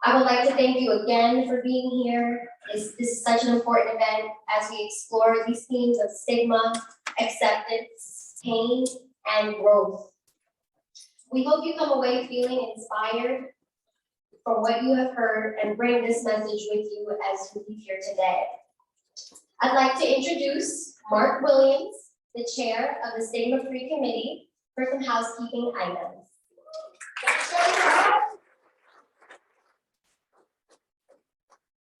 I would like to thank you again for being here. This is such an important event as we explore these themes of stigma, acceptance, pain, and growth. We hope you come away feeling inspired from what you have heard and bring this message with you as you leave here today. I'd like to introduce Mark Williams, the chair of the Stigma-Free Committee, for some housekeeping items.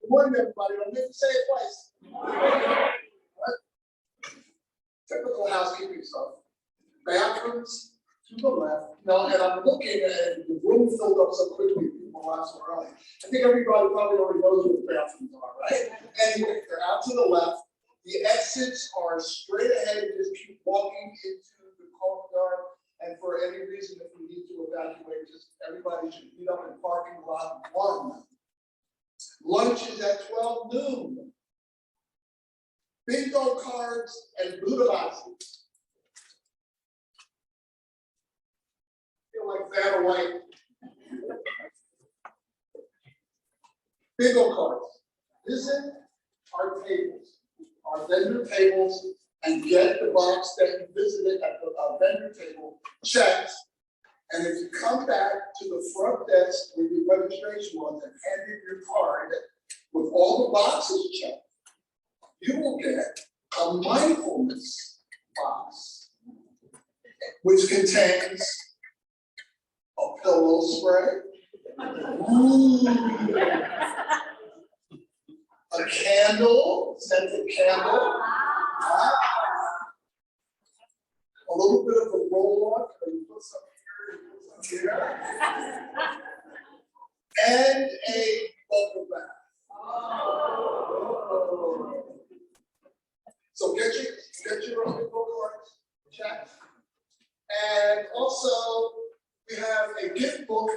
Good morning, everybody. Don't make me say it twice. Right? Typical housekeeping stuff. Bathrooms to the left. Now, and I'm looking at the room filled up so quickly, people arrived so early. I think everybody probably already knows what the bathrooms are, right? Anyway, they're out to the left. The exits are straight ahead. You just keep walking into the courtyard. And for any reason, if we need to evacuate, just everybody should meet up in the parking lot and one. Lunch is at 12 noon. Bingo cards and Buddha boxes. Feel like Vanna White. Bingo cards. Visit our tables, our vendor tables, and get the box that you visited at the vendor table checked. And if you come back to the front desk where your registration was and hand in your card with all the boxes checked, you will get a mindfulness box, which contains a pillow spray, a candle, scented candle, a little bit of a roll-on, so you put some here, and a bubble bath. So get your book cards checked. And also we have a gift book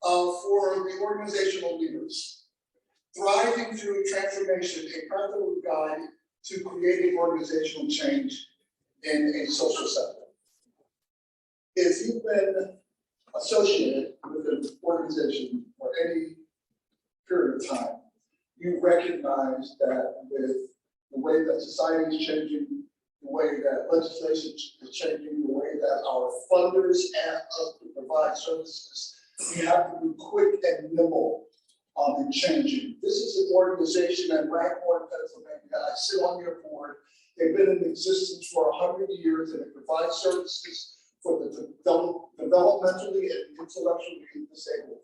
for the organizational leaders. Thriving Through Transformation, a practical guide to creating organizational change in a social sector. If you've been associated with an organization for any period of time, you recognize that with the way that society is changing, the way that legislation is changing, the way that our funders ask us to provide services, we have to be quick and nimble in changing. This is an organization in Rancorn, Pennsylvania. I sit on your board. They've been in existence for 100 years, and it provides services for the developmentally and intellectually disabled.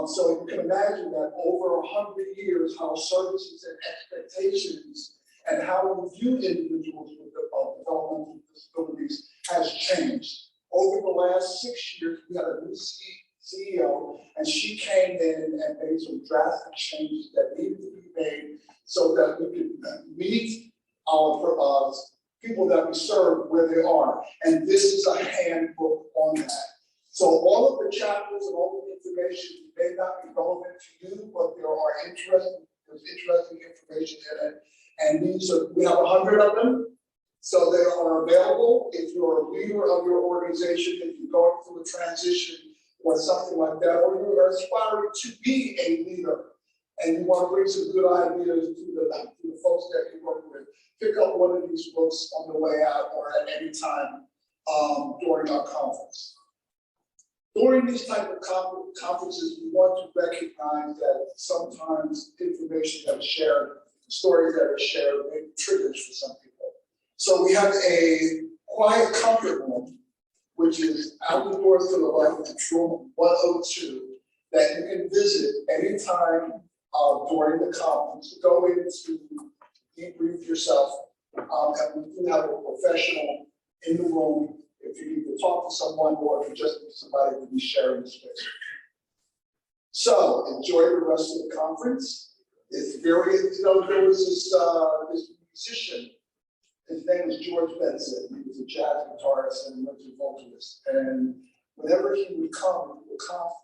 So you can imagine that over 100 years, how services and expectations and how we view individuals with developmental disabilities has changed. Over the last 6 years, we had a new CEO, and she came in and made some drastic changes that needed to be made so that we could meet our people that we serve where they are. And this is a handbook on that. So all of the chapters and all the information may not be relevant to you, but there's interesting information in it. And we have 100 of them. So they are available if you're a leader of your organization, if you're going through a transition or something like that, or you're aspiring to be a leader and you want to bring some good ideas to the folks that you work with. Pick up one of these books on the way out or at any time during our conference. During these type of conferences, we want to recognize that sometimes information that is shared, stories that are shared, may be triggers for some people. So we have a quiet comfort room, which is out the doors to the left, it's room 102, that you can visit anytime during the conference. Go into debrief yourself, and we do have a professional in the room if you need to talk to someone or if you just need somebody to be sharing the space. So enjoy the rest of the conference. It's very, there was this musician, his name was George Benson. He was a jazz guitarist and multi-vocalist. And whenever he would come to a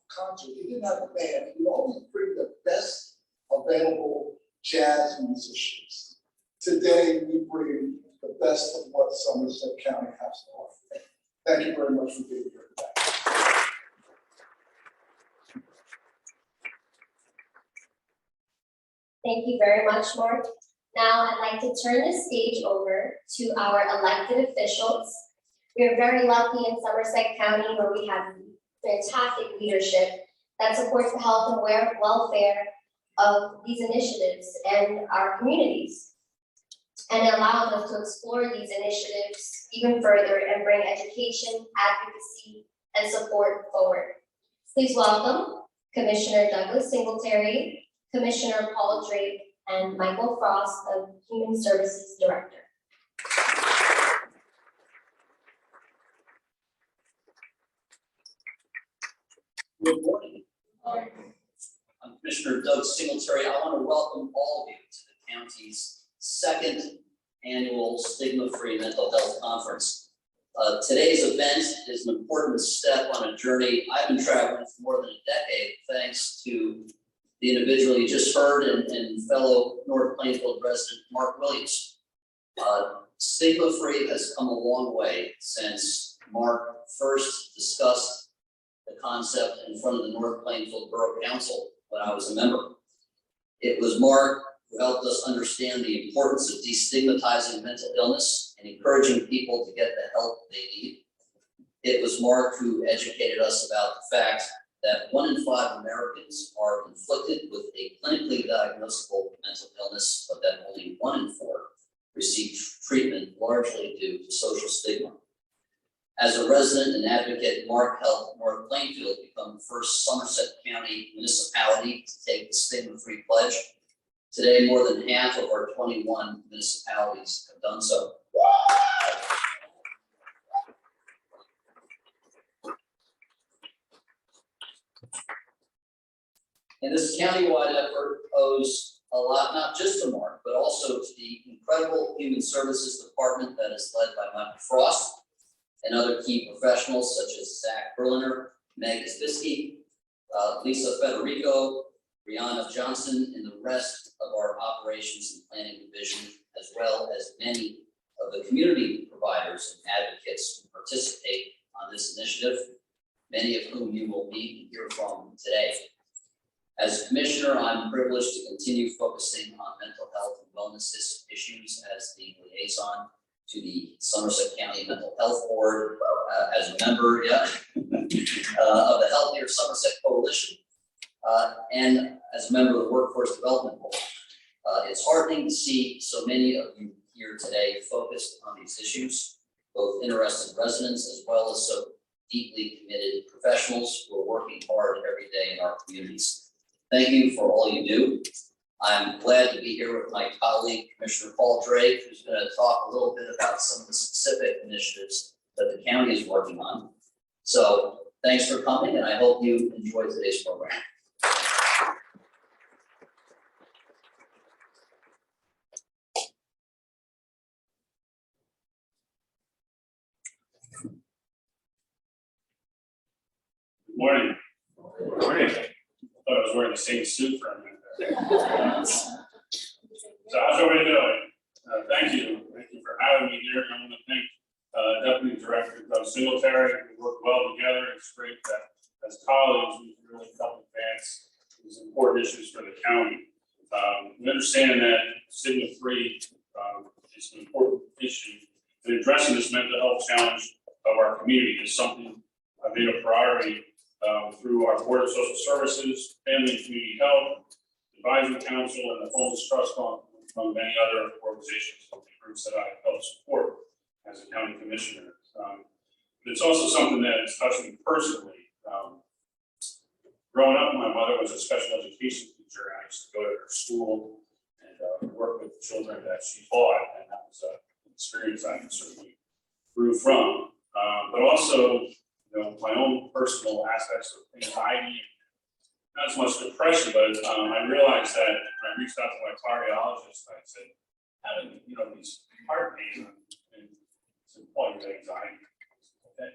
concert, he didn't have a band. He would always bring the best available jazz musicians. Today, we bring the best of what Somerset County has to offer. Thank you very much for being here today. Thank you very much, Mark. Now I'd like to turn the stage over to our elected officials. We are very lucky in Somerset County where we have fantastic leadership that supports the health and welfare of these initiatives and our communities, and allows us to explore these initiatives even further and bring education, advocacy, and support forward. Please welcome Commissioner Douglas Singleterry, Commissioner Paul Drake, and Michael Frost, the Human Services Director. Good morning. I'm Commissioner Doug Singletary. I want to welcome all of you to the county's second annual Stigma-Free Mental Health Conference. Today's event is an important step on a journey I've been traveling for more than a decade, thanks to the individual you just heard and fellow North Plainfield resident Mark Williams. Stigma-Free has come a long way since Mark first discussed the concept in front of the North Plainfield Borough Council when I was a member. It was Mark who helped us understand the importance of destigmatizing mental illness and encouraging people to get the help they need. It was Mark who educated us about the fact that 1 in 5 Americans are inflicted with a clinically diagnosable mental illness, but that only 1 in 4 receive treatment, largely due to social stigma. As a resident and advocate, Mark helped North Plainfield become the first Somerset County municipality to take the stigma-free pledge. Today, more than half of our 21 municipalities have done so. And this countywide effort owes a lot, not just to Mark, but also to the incredible Human Services Department that is led by Michael Frost and other key professionals such as Zach Berliner, Meg Isbitski, Lisa Federico, Brianna Johnson, and the rest of our operations and planning division, as well as many of the community providers and advocates who participate on this initiative, many of whom you will meet and hear from today. As Commissioner, I'm privileged to continue focusing on mental health and wellness issues as the liaison to the Somerset County Mental Health Board, as a member of the Healthier Somerset Coalition, and as a member of the Workforce Development Board. It's heartening to see so many of you here today focused on these issues, both interested residents as well as so deeply committed professionals who are working hard every day in our communities. Thank you for all you do. I'm glad to be here with my colleague, Commissioner Paul Drake, who's going to talk a little bit about some of the specific initiatives that the county is working on. So thanks for coming, and I hope you enjoy today's program. Good morning. Good morning. I thought I was wearing the same suit for a minute there. So how's everybody doing? Thank you. Thank you for having me here. I want to thank Deputy Director Doug Singletary. We work well together. It's great that as colleagues we can really help advance these important issues for the county. We understand that stigma-free is an important issue, and addressing this mental health challenge of our community is something I've made a priority through our Board of Social Services, Family and Community Health, Advisory Council, and the Homeless Trust Fund, among many other organizations and groups that I help support as a county commissioner. But it's also something that has touched me personally. Growing up, my mother was a special education teacher, and I used to go to her school and work with children that she taught, and that was an experience I certainly grew from. But also, my own personal aspects of anxiety, not as much depression, but I realized that when I reached out to my cardiologist, I said, having these heart pains and some quality of anxiety. Okay.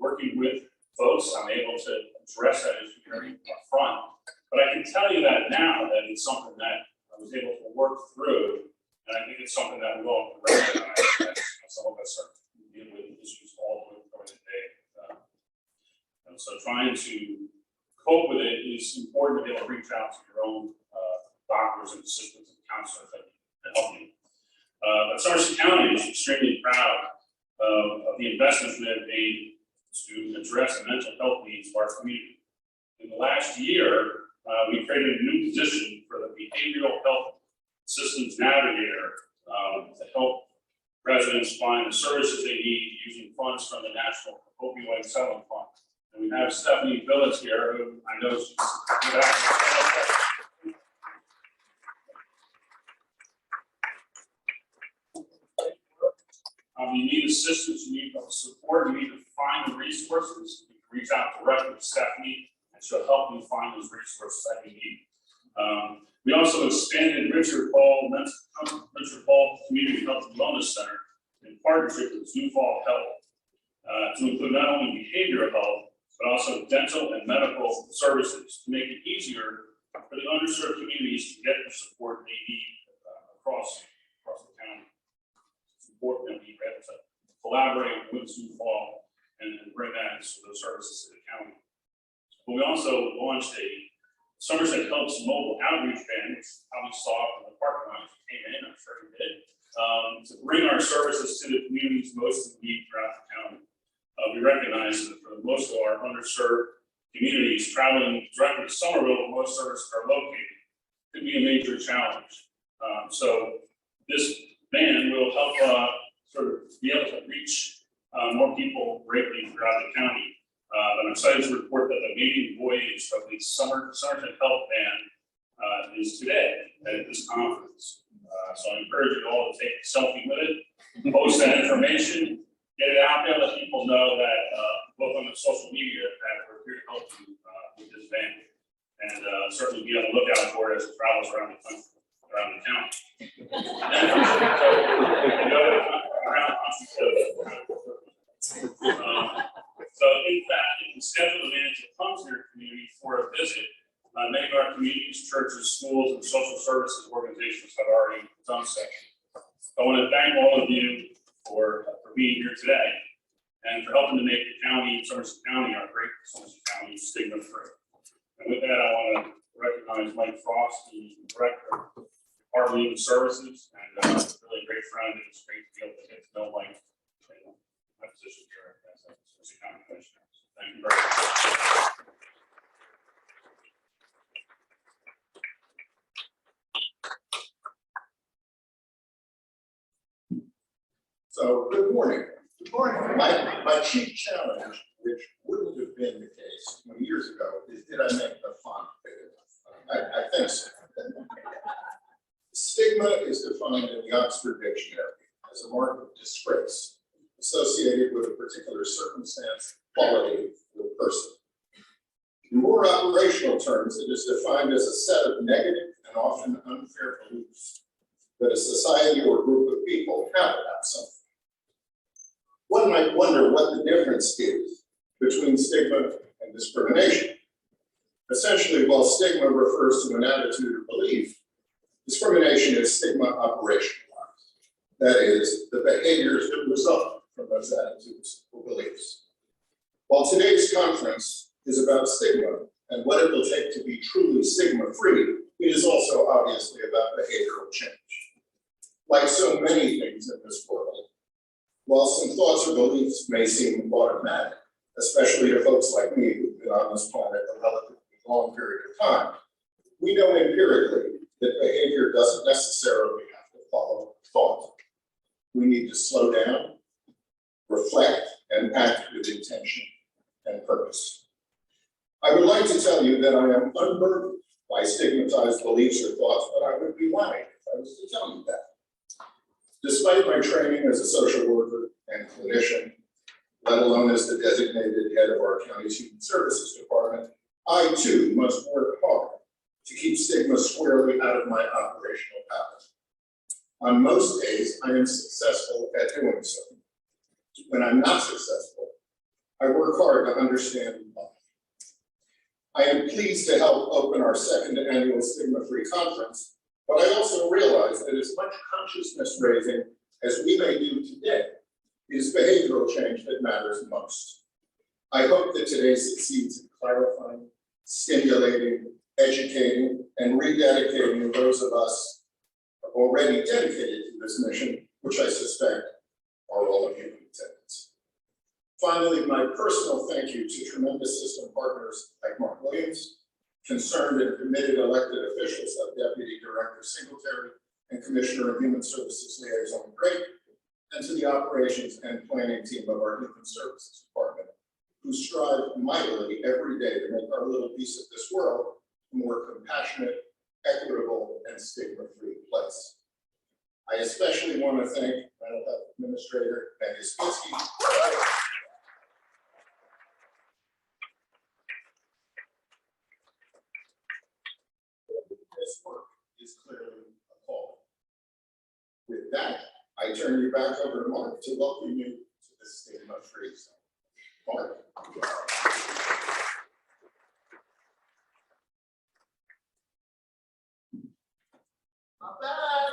Working with folks, I'm able to address that issue very upfront. But I can tell you that now that it's something that I was able to work through, and I think it's something that we all can recognize that some of us are dealing with issues all the way through the day. So trying to cope with it is important to be able to reach out to your own doctors and assistants and counselors that help you. But Somerset County is extremely proud of the investments we have made to address the mental health needs of our community. In the last year, we created a new position for the behavioral health systems navigator to help residents find the services they need using funds from the National Opioid Settlement Fund. And we have Stephanie Billis here, who I know she's good at. You need assistance, you need support, you need to find the resources. You can reach out directly to Stephanie, and she'll help you find those resources that you need. We also expanded Richard Paul Community Health and Wellness Center in partnership with Zufall Health to include not only behavioral health, but also dental and medical services to make it easier for the underserved communities to get the support they need across the county. It's important that we have to collaborate with Zufall and bring that those services to the county. But we also launched a Somerset Helps mobile outreach van, which you probably saw from the parking lot as you came in, I'm sure you did, to bring our services to the communities most in need throughout the county. We recognize that for most of our underserved communities, traveling directly to Somerville, where most services are located, could be a major challenge. So this van will help sort of be able to reach more people greatly throughout the county. I'm excited to report that the maiden voyage of the Somerset Health Van is today at this conference. So I encourage you all to take a selfie with it, post that information, get it out there, let people know that both on the social media that we're here to help you with this van. And certainly be on the lookout for it as it travels around the country, around the county. So in fact, you can schedule the van to come to your community for a visit. Many of our communities, churches, schools, and social services organizations have already done so. I want to thank all of you for being here today and for helping to make the county, Somerset County, our great Somerset County, stigma free. And with that, I want to recognize Mike Frost, the Director of our Human Services, and really a great friend. It's great to be able to get to know Mike in my position here as a Somerset County Commissioner. Thank you very much. So, good morning. Good morning. My chief challenge, which wouldn't have been the case 20 years ago, is did I make the font big enough? I think so. Stigma is defined in the Oxford Dictionary as a mark of disgrace associated with a particular circumstance, quality, or person. In more operational terms, it is defined as a set of negative and often unfair beliefs that a society or group of people have about something. One might wonder what the difference is between stigma and discrimination. Essentially, while stigma refers to an attitude or belief, discrimination is stigma operationalized. That is, the behaviors that result from those attitudes or beliefs. While today's conference is about stigma and what it will take to be truly stigma-free, it is also obviously about behavioral change. Like so many things in this world, while some thoughts or beliefs may seem automatic, especially to folks like me who've been on this planet a relatively long period of time, we know empirically that behavior doesn't necessarily have to follow thought. We need to slow down, reflect, and act with intention and purpose. I would like to tell you that I am unburdened by stigmatized beliefs or thoughts, but I would be lying if I was to tell you that. Despite my training as a social worker and clinician, let alone as the designated head of our county's Human Services Department, I too must work hard to keep stigma squarely out of my operational palette. On most days, I am successful at doing so. When I'm not successful, I work hard to understand why. I am pleased to help open our second annual Stigma-Free Conference, but I also realize that as much consciousness raising as we may do today, it is behavioral change that matters most. I hope that today succeeds in clarifying, stimulating, educating, and rededicating those of us already dedicated to this mission, which I suspect are all of you in attendance. Finally, my personal thank you to tremendous system partners like Mark Williams, concerned and committed elected officials like Deputy Director Singleterry and Commissioner of Human Services Liaison Gray, and to the operations and planning team of our Human Services Department, who strive mightily every day to make our little piece of this world a more compassionate, equitable, and stigma-free place. I especially want to thank Mental Health Administrator Ebeny Isbitski. This work is clearly a call. With that, I turn you back over to Mark to welcome you to the stigma-free zone. Mark. Not bad.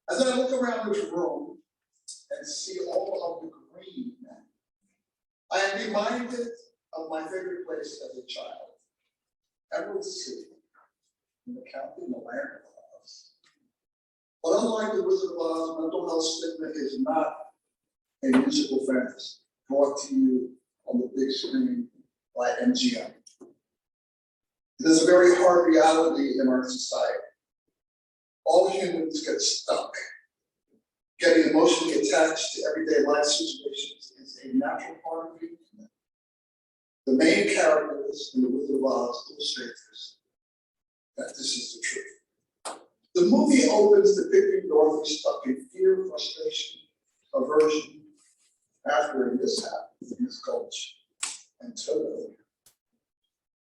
As I look around this room and see all of the green, I am reminded of my favorite place as a child, Emerald City, in the county in the land of Oz. But unlike the Wizard of Oz, mental health stigma is not a musical fantasy brought to you on the big screen by MGM. It is a very hard reality in our society. All humans get stuck. Getting emotionally attached to everyday life situations is a natural part of being human. The main characters in The Wizard of Oz illustrate this, that this is the truth. The movie opens depicting Dorothy stuck in fear, frustration, aversion, after a mishap in his gulch, and totally.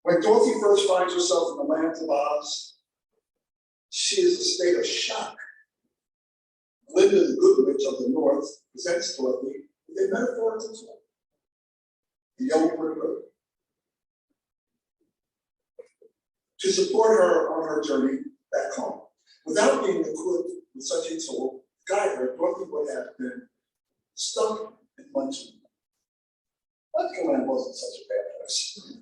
When Dorothy first finds herself in the land of Oz, she is in a state of shock. Linda the Good Witch of the North presents Dorothy with a metaphorical tool, the Yellow Brick Road. To support her on her journey back home. Without being equipped with such a tool, to guide her, Dorothy would have been stuck in Munchkin. Munchkin wasn't such a bad place.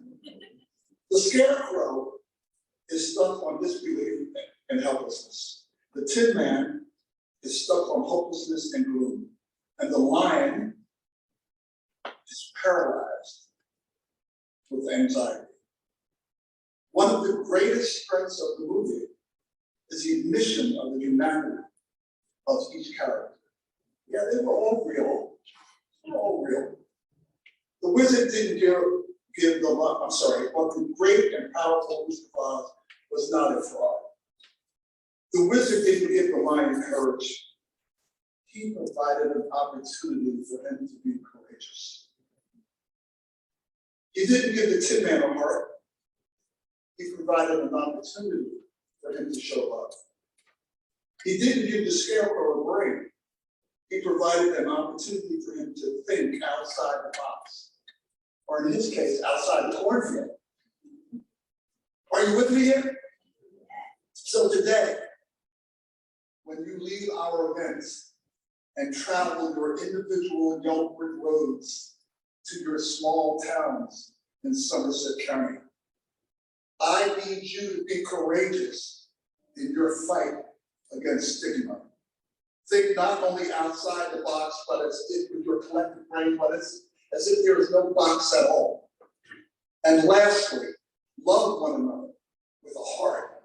The Scarecrow is stuck on disbelief and helplessness. The Tin Man is stuck on hopelessness and gloom. And the Lion is paralyzed with anxiety. One of the greatest strengths of the movie is the admission of the humanity of each character. Yeah, they were all real. They were all real. The wizard didn't give the luck, but the great and powerful Wizard of Oz was not a fraud. The wizard didn't give the lion courage. He provided an opportunity for him to be courageous. He didn't give the Tin Man a heart. He provided an opportunity for him to show love. He didn't give the Scarecrow a brain. He provided an opportunity for him to think outside the box, or in his case, outside the cornfield. Are you with me here? So today, when you leave our events and travel your individual yellow brick roads to your small towns in Somerset County, I need you to be courageous in your fight against stigma. Think not only outside the box, but as if with your collective brain, but as if there is no box at all. And lastly, love one another with a heart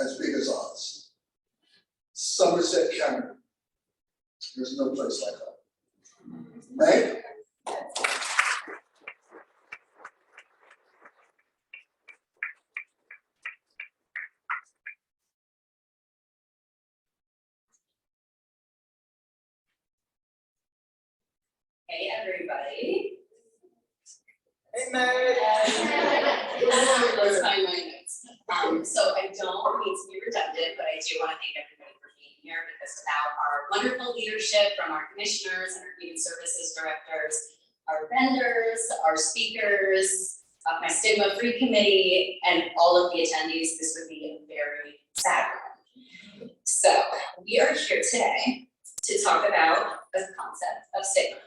as big as ours. Somerset County, there's no place like home. Meg? Hey, everybody. Hey, Meg. Let's find my notes. So I don't mean to be redundant, but I do want to thank everybody for being here, because without our wonderful leadership from our commissioners and our human services directors, our vendors, our speakers, my stigma-free committee, and all of the attendees, this would be a very sad one. So we are here today talk about the concept of stigma.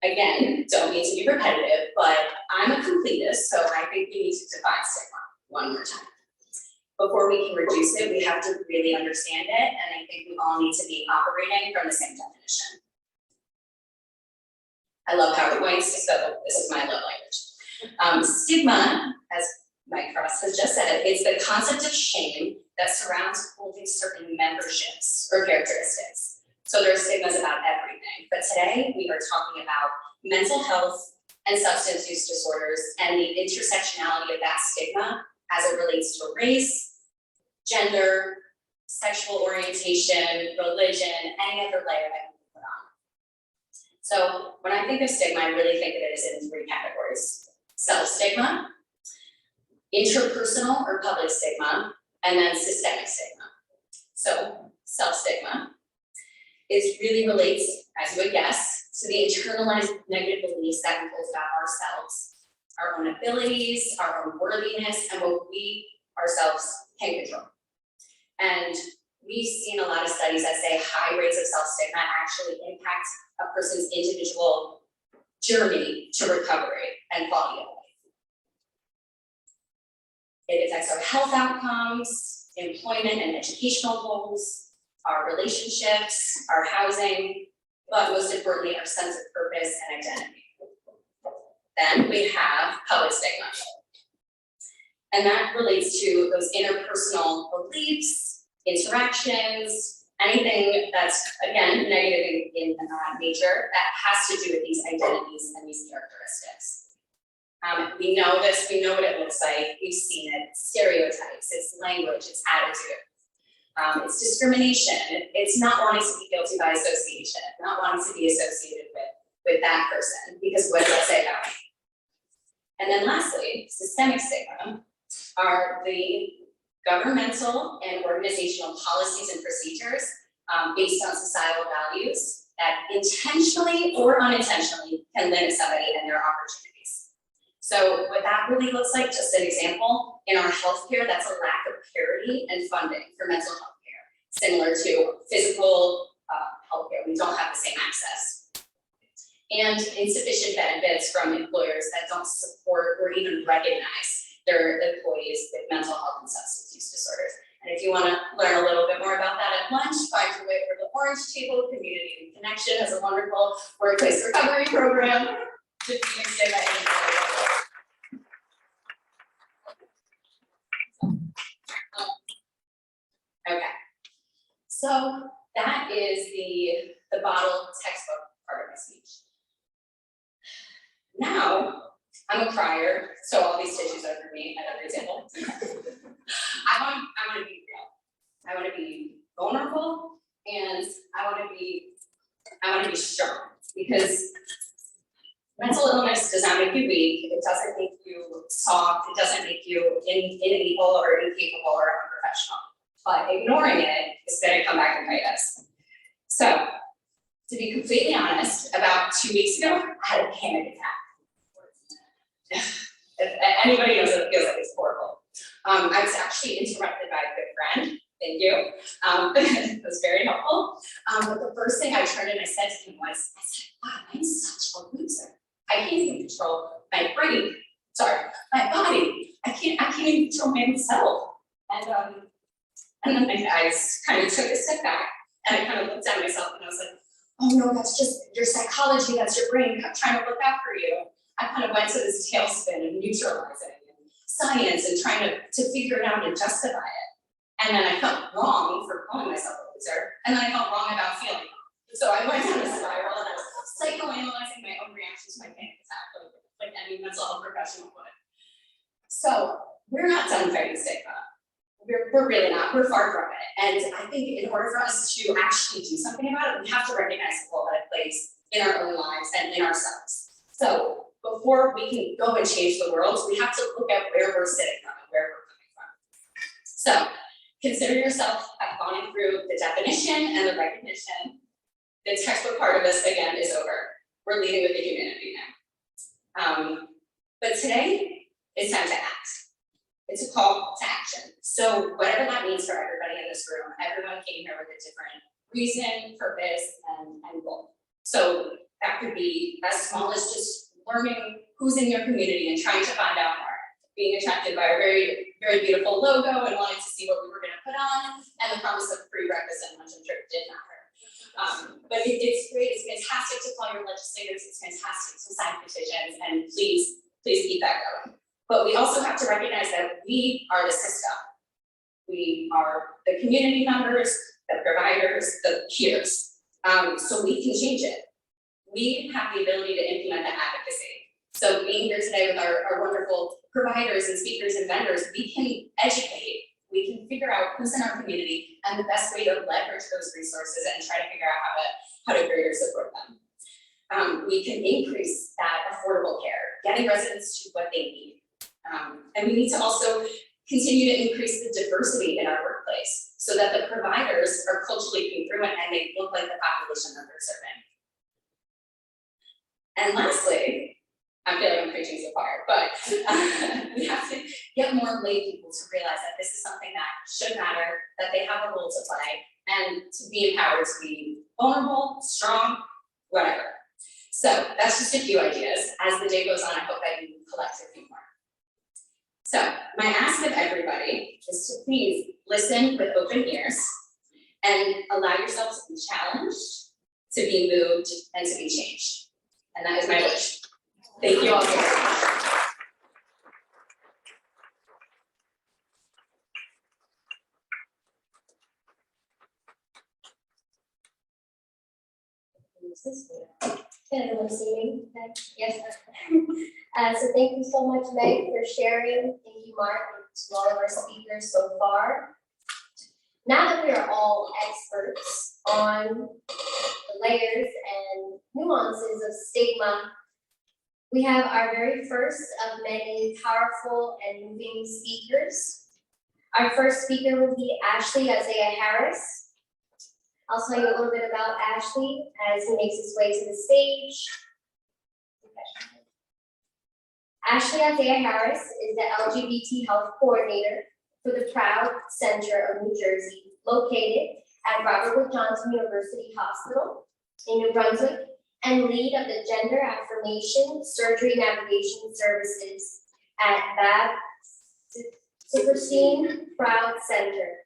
Again, don't mean to be repetitive, but I'm a completist, so I think we need to define stigma one more time. Before we can reduce it, we have to really understand it, and I think we all need to be operating from the same definition. I love PowerPoints, so this is my love language. Stigma, as Mike Cross has just said, is the concept of shame that surrounds holding certain memberships or characteristics. So there are stigmas about everything, but today we are talking about mental health and substance use disorders and the intersectionality of that stigma as it relates to race, gender, sexual orientation, religion, any other layer that we put on. So when I think of stigma, I really think of it as in three categories: self-stigma, interpersonal or public stigma, and then systemic stigma. So self-stigma really relates, as you would guess, to the internalized negative beliefs that we hold about ourselves, our own abilities, our own worthiness, and what we ourselves can control. And we've seen a lot of studies that say high rates of self-stigma actually impact a person's individual journey to recovery and quality of life. It affects our health outcomes, employment and educational goals, our relationships, our housing, but most importantly, our sense of purpose and identity. Then we have public stigma. And that relates to those interpersonal beliefs, interactions, anything that's, again, negative in nature that has to do with these identities and these characteristics. We know this, we know what it looks like, we've seen it, stereotypes, it's language, it's attitude. It's discrimination, it's not wanting to be guilty by association, not wanting to be associated with that person, because what does that say about me? And then lastly, systemic stigma are the governmental and organizational policies and procedures based on societal values that intentionally or unintentionally can limit somebody and their opportunities. So what that really looks like, just an example, in our healthcare, that's a lack of parity and funding for mental health care, similar to physical healthcare. We don't have the same access. And insufficient benefits from employers that don't support or even recognize their employees with mental health and substance use disorders. And if you want to learn a little bit more about that at lunch, find your way over to the Orange Table. Community and Connection has a wonderful workplace recovery program to be extended. Okay, so that is the bottle textbook part of my speech. Now, I'm a crier, so all these tissues are for me at every table. I want to be real. I want to be vulnerable, and I want to be strong, because mental illness does not make you weak. It doesn't make you soft. It doesn't make you unable or incapable or unprofessional. But ignoring it is going to come back and bite us. So, to be completely honest, about 2 weeks ago, I had a panic attack. If anybody knows what it feels like, it's horrible. I was actually interrupted by a good friend. Thank you. It was very helpful. But the first thing I turned and I said to him was, I said, wow, I'm such a loser. I can't even control my brain. Sorry, my body. I can't even control myself. And then my eyes kind of took a step back, and I kind of looked at myself and I was like, oh no, that's just your psychology, that's your brain trying to look out for you. I kind of went to this tailspin of neutralizing and science and trying to figure it out and justify it. And then I felt wrong for calling myself a loser, and then I felt wrong about feeling wrong. So I went down a spiral and I was psychoanalyzing my own reactions to my panic attack, like any mental health professional would. So we're not done fighting stigma. We're really not, we're far from it. And I think in order for us to actually do something about it, we have to recognize the role that it plays in our own lives and in ourselves. So before we can go and change the world, we have to look at where we're sitting from and where we're coming from. So consider yourself have gone through the definition and the recognition. The textbook part of this, again, is over. We're leading with the humanity now. But today, it's time to act. It's a call to action. So whatever that means for everybody in this room, everyone came here with reason, purpose, and goal. So that could be as small as just learning who's in your community and trying to find out more. Being attracted by a very, very beautiful logo and wanting to see what we were gonna put on, and the promise of free breakfast and lunch and trip did not hurt. But it's great, it's fantastic to call your legislators, it's fantastic to sign petitions, and please keep that going. But we also have to recognize that we are the system. We are the community members, the providers, the peers. So we can change it. We have the ability to implement that advocacy. So being here today with our wonderful providers and speakers and vendors, we can educate, we can figure out who's in our community and the best way to leverage those resources and try to figure out how to greater support them. We can increase that affordable care, getting residents to what they need. And we need to also continue to increase the diversity in our workplace so that the providers are culturally congruent and they look like the population that they're serving. And lastly, I feel like I'm preaching so far, but we have to get more lay people to realize that this is something that should matter, that they have a role to play, and to be empowered to be vulnerable, strong, whatever. So that's just a few ideas. As the day goes on, I hope that you collect a few more. So my ask of everybody is to please listen with open ears and allow yourself to be challenged, to be moved, and to be changed. And that is my wish. Thank you all very much. Can everyone see me? Okay. Yes. So thank you so much, Meg, for sharing. Thank you, Mark, and to all of our speakers so far. Now that we are all experts on the layers and nuances of stigma, we have our very first of many powerful and moving speakers. Our first speaker will be Isaiah Harris. I'll tell you a little bit about Ashley as he makes his way to the stage. Isaiah Harris is the LGBT health coordinator for the Proud Center of New Jersey, located at Robert Wood Johnson University Hospital in New Brunswick, and lead of the Gender Affirmation Surgery Navigation Services at Siperstein Proud Center.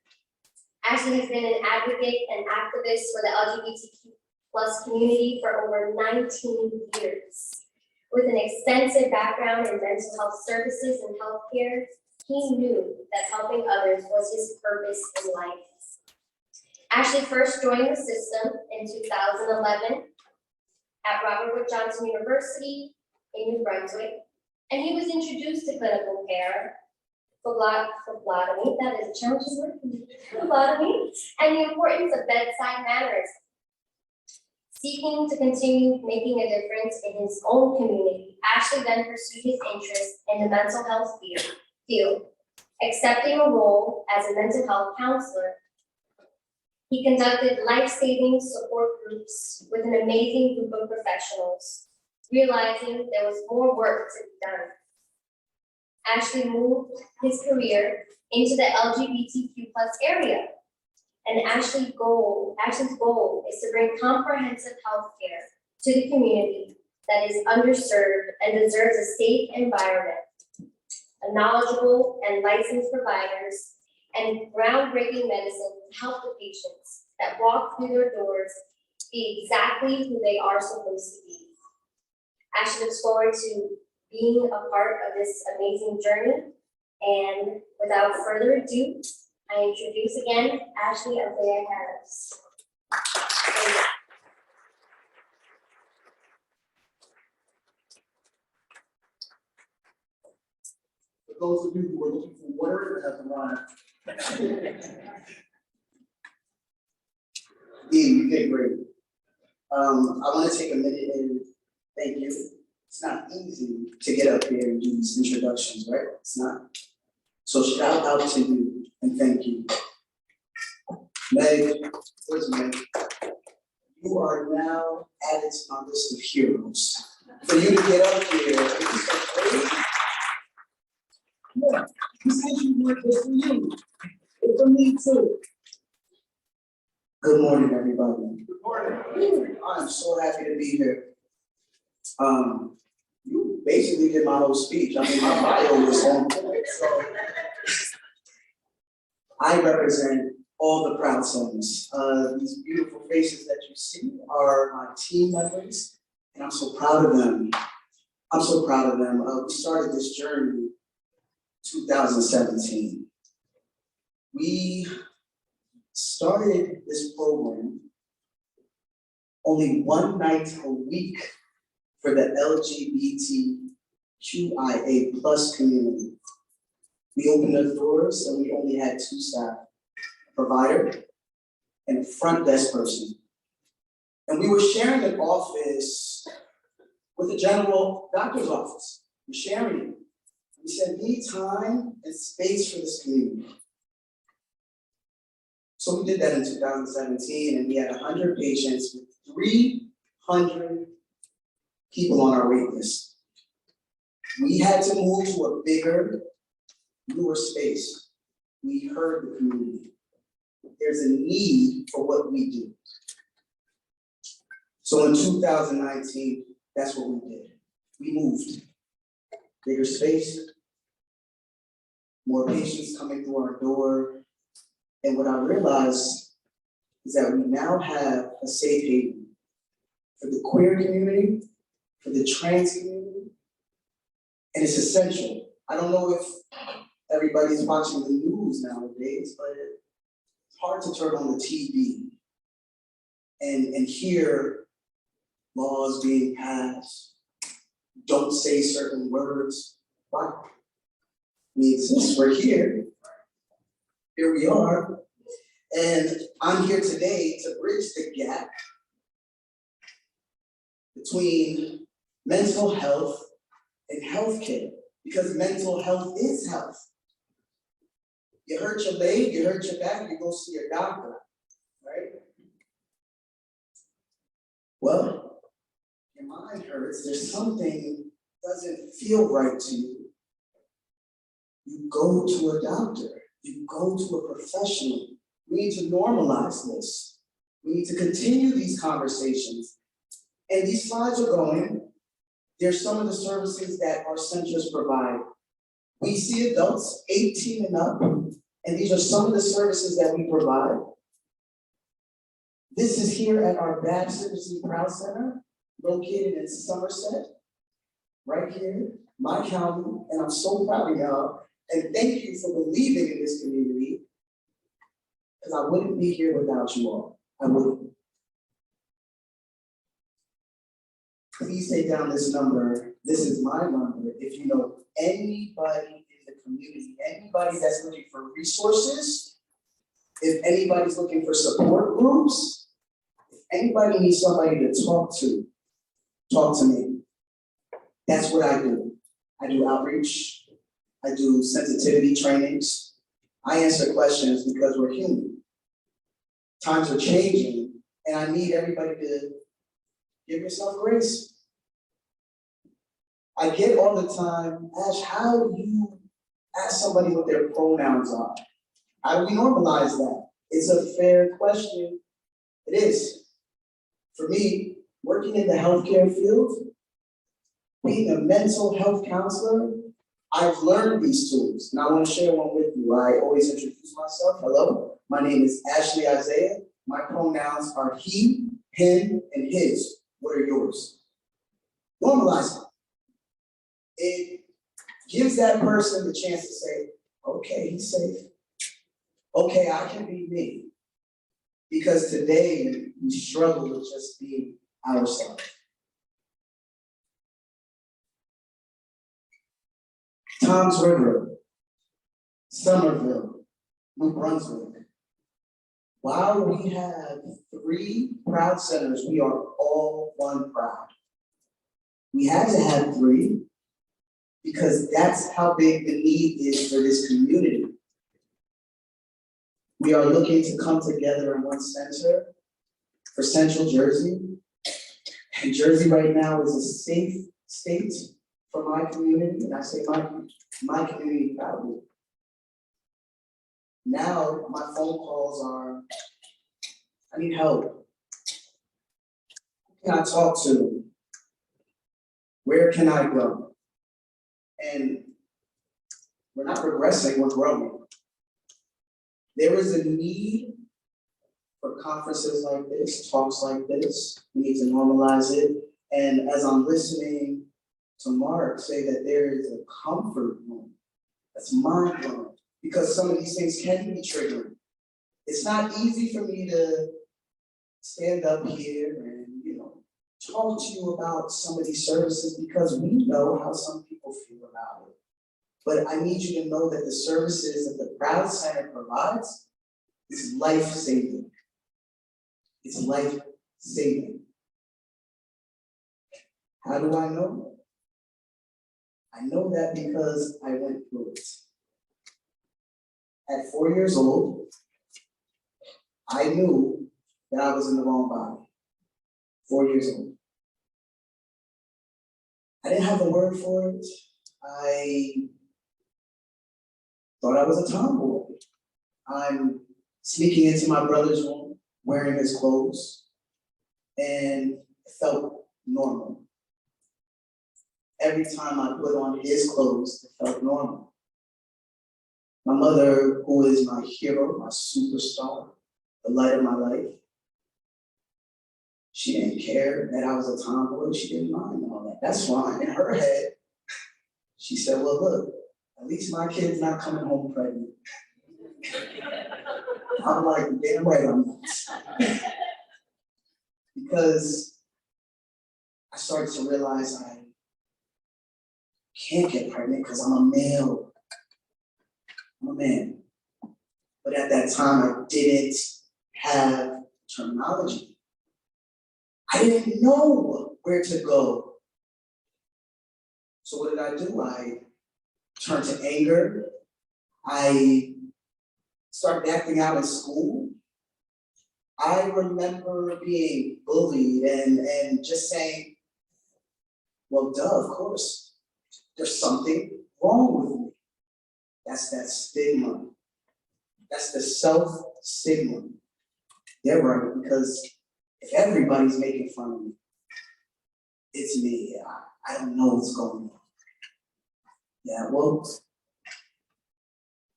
Ashley has been an advocate and activist for the LGBTQ+ community for over 19 years. With an extensive background in mental health services and healthcare, he knew that helping others was his purpose in life. Ashley first joined the system in 2011 at Robert Wood Johnson University in New Brunswick, and he was introduced to clinical care phlebotomy, that is a challenging word, phlebotomy, and the importance of bedside manners. Seeking to continue making a difference in his own community, Ashley then pursued his interest in the mental health field, accepting a role as a mental health counselor. He conducted life-saving support groups with an amazing group of professionals, realizing there was more work to be done. Ashley moved his career into the LGBTQ+ area. And Ashley's goal is to bring comprehensive health care to the community that is underserved and deserves a safe environment, a knowledgeable and licensed providers, and groundbreaking medicine to help the patients that walk through their doors be exactly who they are supposed to be. Ashley looks forward to being a part of this amazing journey. And without further ado, I introduce again Isaiah Harris. For those of you who are looking for water, it has a rhyme. You did great. I want to take a minute and thank you. It's not easy to get up here and do these introductions, right? It's not. So shout out to you and thank you. Meg, where's Meg? You are now added to my list of heroes. For you to get up here, it's so great. Yeah, this issue work is for you. It's for me too. Good morning, everybody. Good morning. I'm so happy to be here. You basically did my whole speech. I mean, my bio was on point, so. I represent all the proud sons. These beautiful faces that you see are my team members, and I'm so proud of them. I'm so proud of them. We started this journey 2017. We started this program only one night a week for the LGBTQIA plus community. We opened the doors and we only had 2 staff, a provider and a front desk person. And we were sharing an office with a general doctor's office. We're sharing it. We said, we need time and space for this community. So we did that in 2017, and we had 100 patients with 300 people on our wait list. We had to move to a bigger, newer space. We heard the community. There's a need for what we do. So in 2019, that's what we did. We moved. Bigger space, more patients coming through our door. And what I realized is that we now have a safe haven for the queer community, for the trans community, and it's essential. I don't know if everybody's watching the news nowadays, but it's hard to turn on the TV and hear laws being passed, don't say certain words. Why? We exist, we're here. Here we are. And I'm here today to bridge the gap between mental health and healthcare, because mental health is health. You hurt your leg, you hurt your back, you go see your doctor, right? Well, your mind hurts, there's something doesn't feel right to you. You go to a doctor, you go to a professional. We need to normalize this. We need to continue these conversations. And these slides are going. There's some of the services that our centers provide. We see adults 18 and up, and these are some of the services that we provide. This is here at our Bad Citizen Proud Center, located in Somerset, right here, my county, and I'm so proud of y'all. And thank you for believing in this community, because I wouldn't be here without you all. I wouldn't. Please take down this number. This is my number. If you know anybody in the community, anybody that's looking for resources, if anybody's looking for support groups, if anybody needs somebody to talk to me. That's what I do. I do outreach. I do sensitivity trainings. I answer questions because we're human. Times are changing, and I need everybody to give yourself grace. I get all the time, Ash, how do you ask somebody what their pronouns are? How do we normalize that? It's a fair question. It is. For me, working in the healthcare field, being a mental health counselor, I've learned these tools, and I want to share one with you. I always introduce myself. Hello, my name is Ashley Isaiah. My pronouns are he, him, and his. What are yours? Normalize it. It gives that person the chance to say, okay, he's safe. Okay, I can be me. Because today, we struggle with just being ourselves. Toms River, Somerville, New Brunswick. While we have 3 proud centers, we are all one proud. We had to have 3 because that's how big the need is for this community. We are looking to come together in one center for Central Jersey. And Jersey right now is a safe state for my community, and I say my community proudly. Now, my phone calls are, I need help. Who can I talk to? Where can I go? And we're not regressing, we're growing. There is a need for conferences like this, talks like this. We need to normalize it. And as I'm listening to Mark say that there is a comfort room, that's mind blowing, because some of these things can be triggering. It's not easy for me to stand up here and, talk to you about some of these services because we know how some people feel about it. But I need you to know that the services that the Proud Center provides is life-saving. It's life-saving. How do I know? I know that because I went through it. At 4 years old, I knew that I was in the wrong body. 4 years old. I didn't have a word for it. I thought I was a tomboy. I'm sneaking into my brother's room, wearing his clothes, and it felt normal. Every time I put on his clothes, it felt normal. My mother, who is my hero, my superstar, the light of my life, she didn't care that I was a tomboy. She didn't mind all that. That's fine. In her head, she said, well, look, at least my kid's not coming home pregnant. I'm like, damn right I'm not. Because I started to realize I can't get pregnant because I'm a male. I'm a man. But at that time, I didn't have terminology. I didn't know where to go. So what did I do? I turned to anger. I started acting out in school. I remember being bullied and just saying, well, duh, of course, there's something wrong with me. That's that stigma. That's the self-stigma. They're right, because if everybody's making fun of me, it's me. I don't know what's going on. Yeah, well,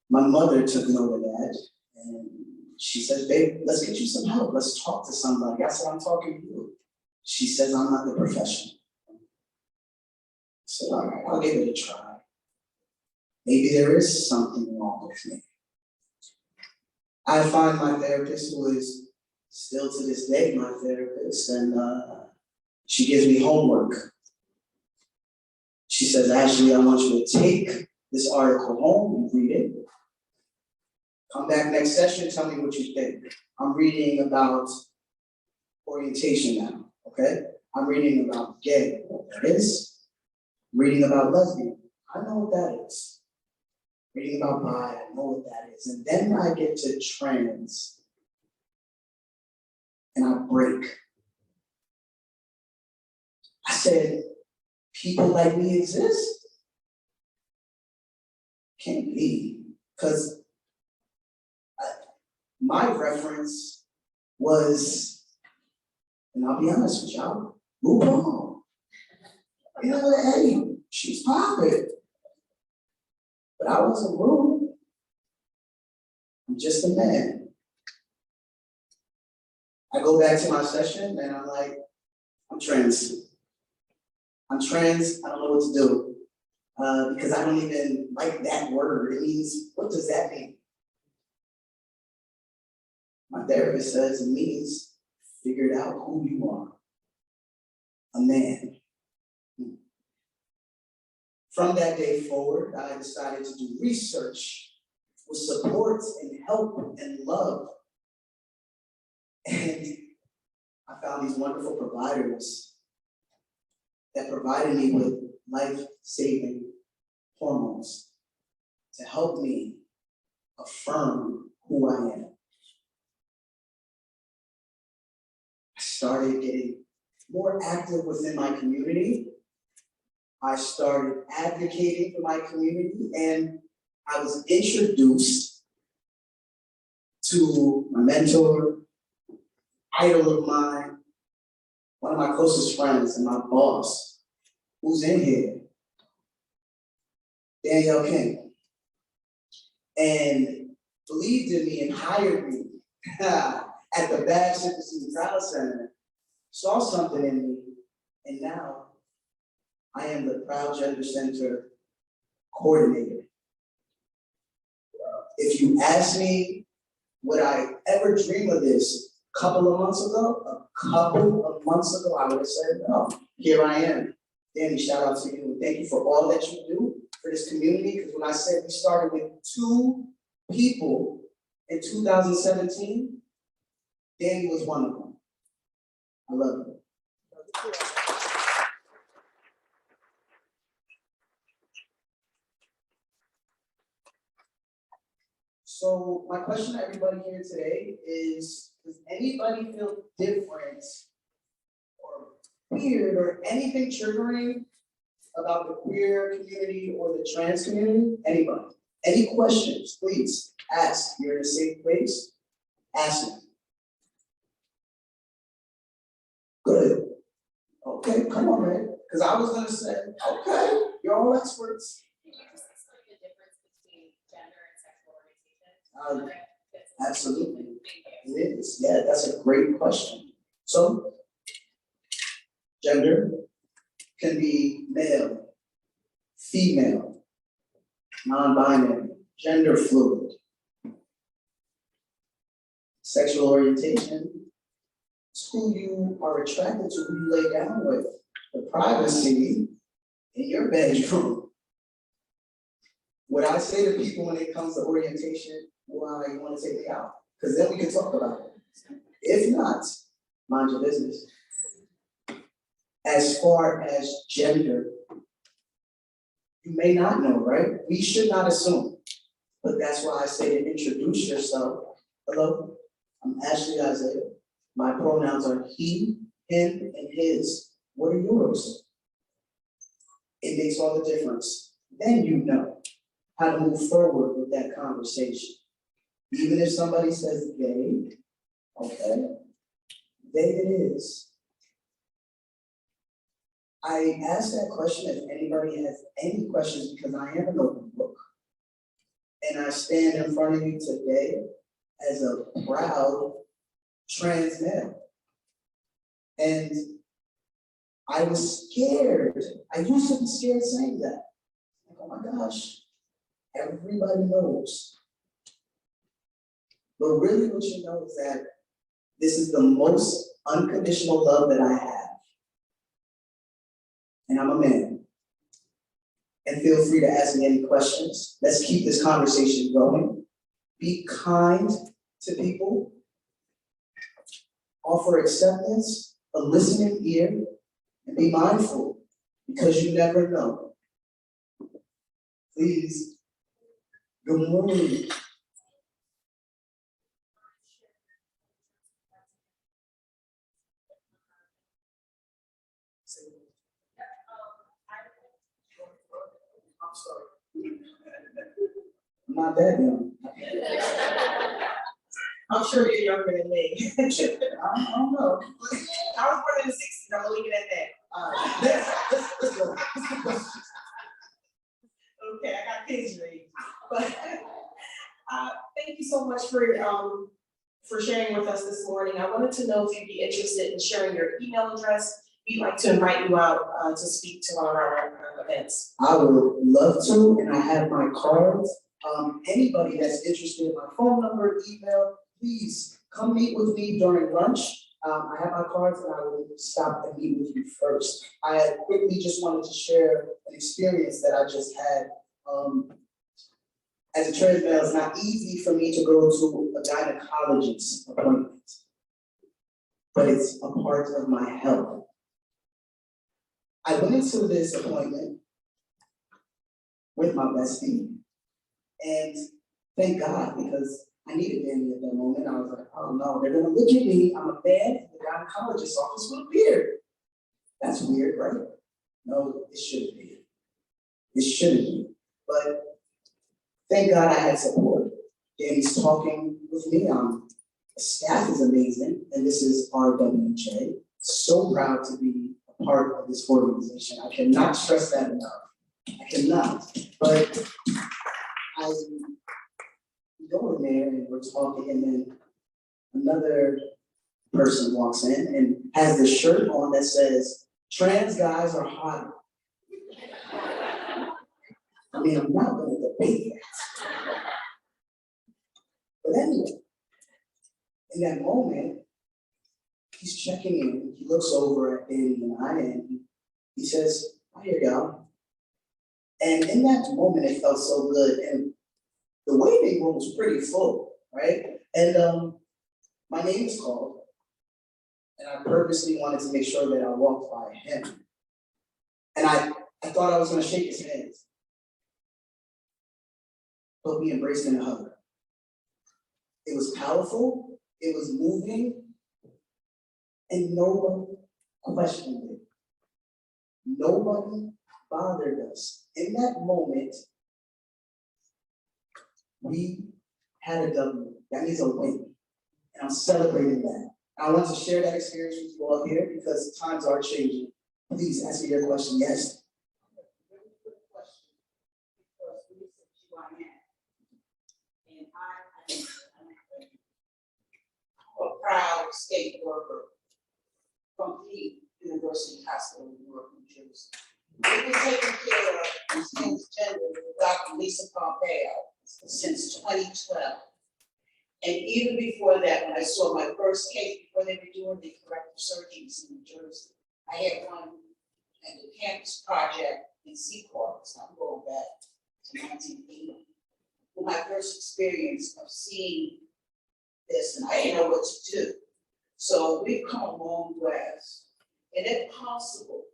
my mother took note of that, and she said, babe, let's get you some help. Let's talk to somebody. I said, I'm talking to you. She says, I'm not the professional. I said, all right, I'll give it a try. Maybe there is something wrong with me. I find my therapist, who is still to this day my therapist, and she gives me homework. She says, Ashley, I want you to take this article home and read it. Come back next session, tell me what you think. I'm reading about orientation now, okay? I'm reading about gay, what that is. I'm reading about lesbian, I know what that is. Reading about bi, I know what that is. And then I get to trans, and I break. I said, people like me exist? Can't be, because my reference was, and I'll be honest with y'all, move on. Hey, she's popping. But I wasn't rude. I'm just a man. I go back to my session and I'm like, I'm trans. I'm trans, I don't know what to do. Because I don't even like that word. It means, what does that mean? My therapist says it means figure out who you are. A man. From that day forward, I decided to do research with support and help and love. And I found these wonderful providers that provided me with life-saving hormones to help me affirm who I am. I started getting more active within my community. I started advocating for my community, and I was introduced to my mentor, idol of mine, one of my closest friends and my boss, who's in here, Danielle King, and believed in me and hired me at the Bad Siperstein Travel Center, saw something in me, and now I am the Proud Gender Center coordinator. If you ask me, would I ever dream of this a couple of months ago, I would have said no. Here I am. Danny, shout out to you, and thank you for all that you do for this community, because when I said we started with 2 people in 2017, Danny was one of them. I love you. So my question to everybody here today is, does anybody feel different or weird or anything triggering about the queer community or the trans community? Anybody? Any questions, please ask. You're in a safe place. Ask me. Good. Okay, come on, man. Because I was gonna say, okay, you're all experts. Can you just explain the difference between gender and sexual orientation? Absolutely. Thank you. It is. Yeah, that's a great question. So, gender can be male, female, non-binary, gender fluid. Sexual orientation is who you are attracted to, who you lay down with. The privacy in your bedroom. What I say to people when it comes to orientation, why you want to take me out? Because then we can talk about it. If not, mind your business. As far as gender, you may not know, right? We should not assume. But that's why I say to introduce yourself. Hello, I'm Ashley Isaiah. My pronouns are he, him, and his. What are yours? It makes all the difference. Then you know how to move forward with that conversation. Even if somebody says they, okay, they it is. I asked that question if anybody has any questions because I am an open book. And I stand in front of you today as a proud trans male. And I was scared. I used to be scared saying that. Like, oh my gosh, everybody knows. But really what you know is that this is the most unconditional love that I have. And I'm a man. And feel free to ask me any questions. Let's keep this conversation going. Be kind to people. Offer acceptance, a listening ear, and be mindful, because you never know. Please, good morning. I'm sorry. I'm not that young. I'm sure you're younger than me. I don't know. I was born in the 60s, I'm gonna leave it at that. Let's go. Okay, I got kids your age. But thank you so much for sharing with us this morning. I wanted to know if you'd be interested in sharing your email address. We'd like to invite you out to speak to one of our events. I would love to, and I have my cards. Anybody that's interested in my phone number, email, please come meet with me during lunch. I have my cards and I will stop and meet with you first. I quickly just wanted to share an experience that I just had. As a trans male, it's not easy for me to go to a gynecologist appointment, but it's a part of my health. I went into this appointment with my bestie, and thank God, because I needed Danny at that moment. I was like, oh no, they're gonna look at me. I'm a man in the gynecologist's office with a beard. That's weird, right? No, it shouldn't be. It shouldn't be. But thank God I had support. Danny's talking with me. I'm Staff is amazing, and this is RWJ. So proud to be a part of this organization. I cannot stress that enough. I cannot. But I go in there and we're talking, and then another person walks in and has the shirt on that says, "Trans guys are hot." I mean, I'm not gonna debate that. But anyway, in that moment, he's checking in, he looks over at Ebeny and I, and he says, "Oh, here you go." And in that moment, it felt so good, and the waiting room was pretty full, right? And my name is called, and I purposely wanted to make sure that I walked by him. And I thought I was gonna shake his hand, but we embraced in a hug. It was powerful, it was moving, and nobody questioned it. Nobody bothered us. In that moment, we had a W. That means a win. And I'm celebrating that. I want to share that experience with you all here because times are changing. Please ask me your question. Yes. I'm a proud state worker from the University Hospital in Newark, New Jersey. We've been taking care of these transgender with Dr. Lisa Pompeo since 2012. And even before that, when I saw my first case, before they were doing the corrective surgeries in New Jersey, I had one at the campus project in Seaport, so I'm going back to 1980. My first experience of seeing this, and I didn't know what to do. So we've come a long ways. And if possible,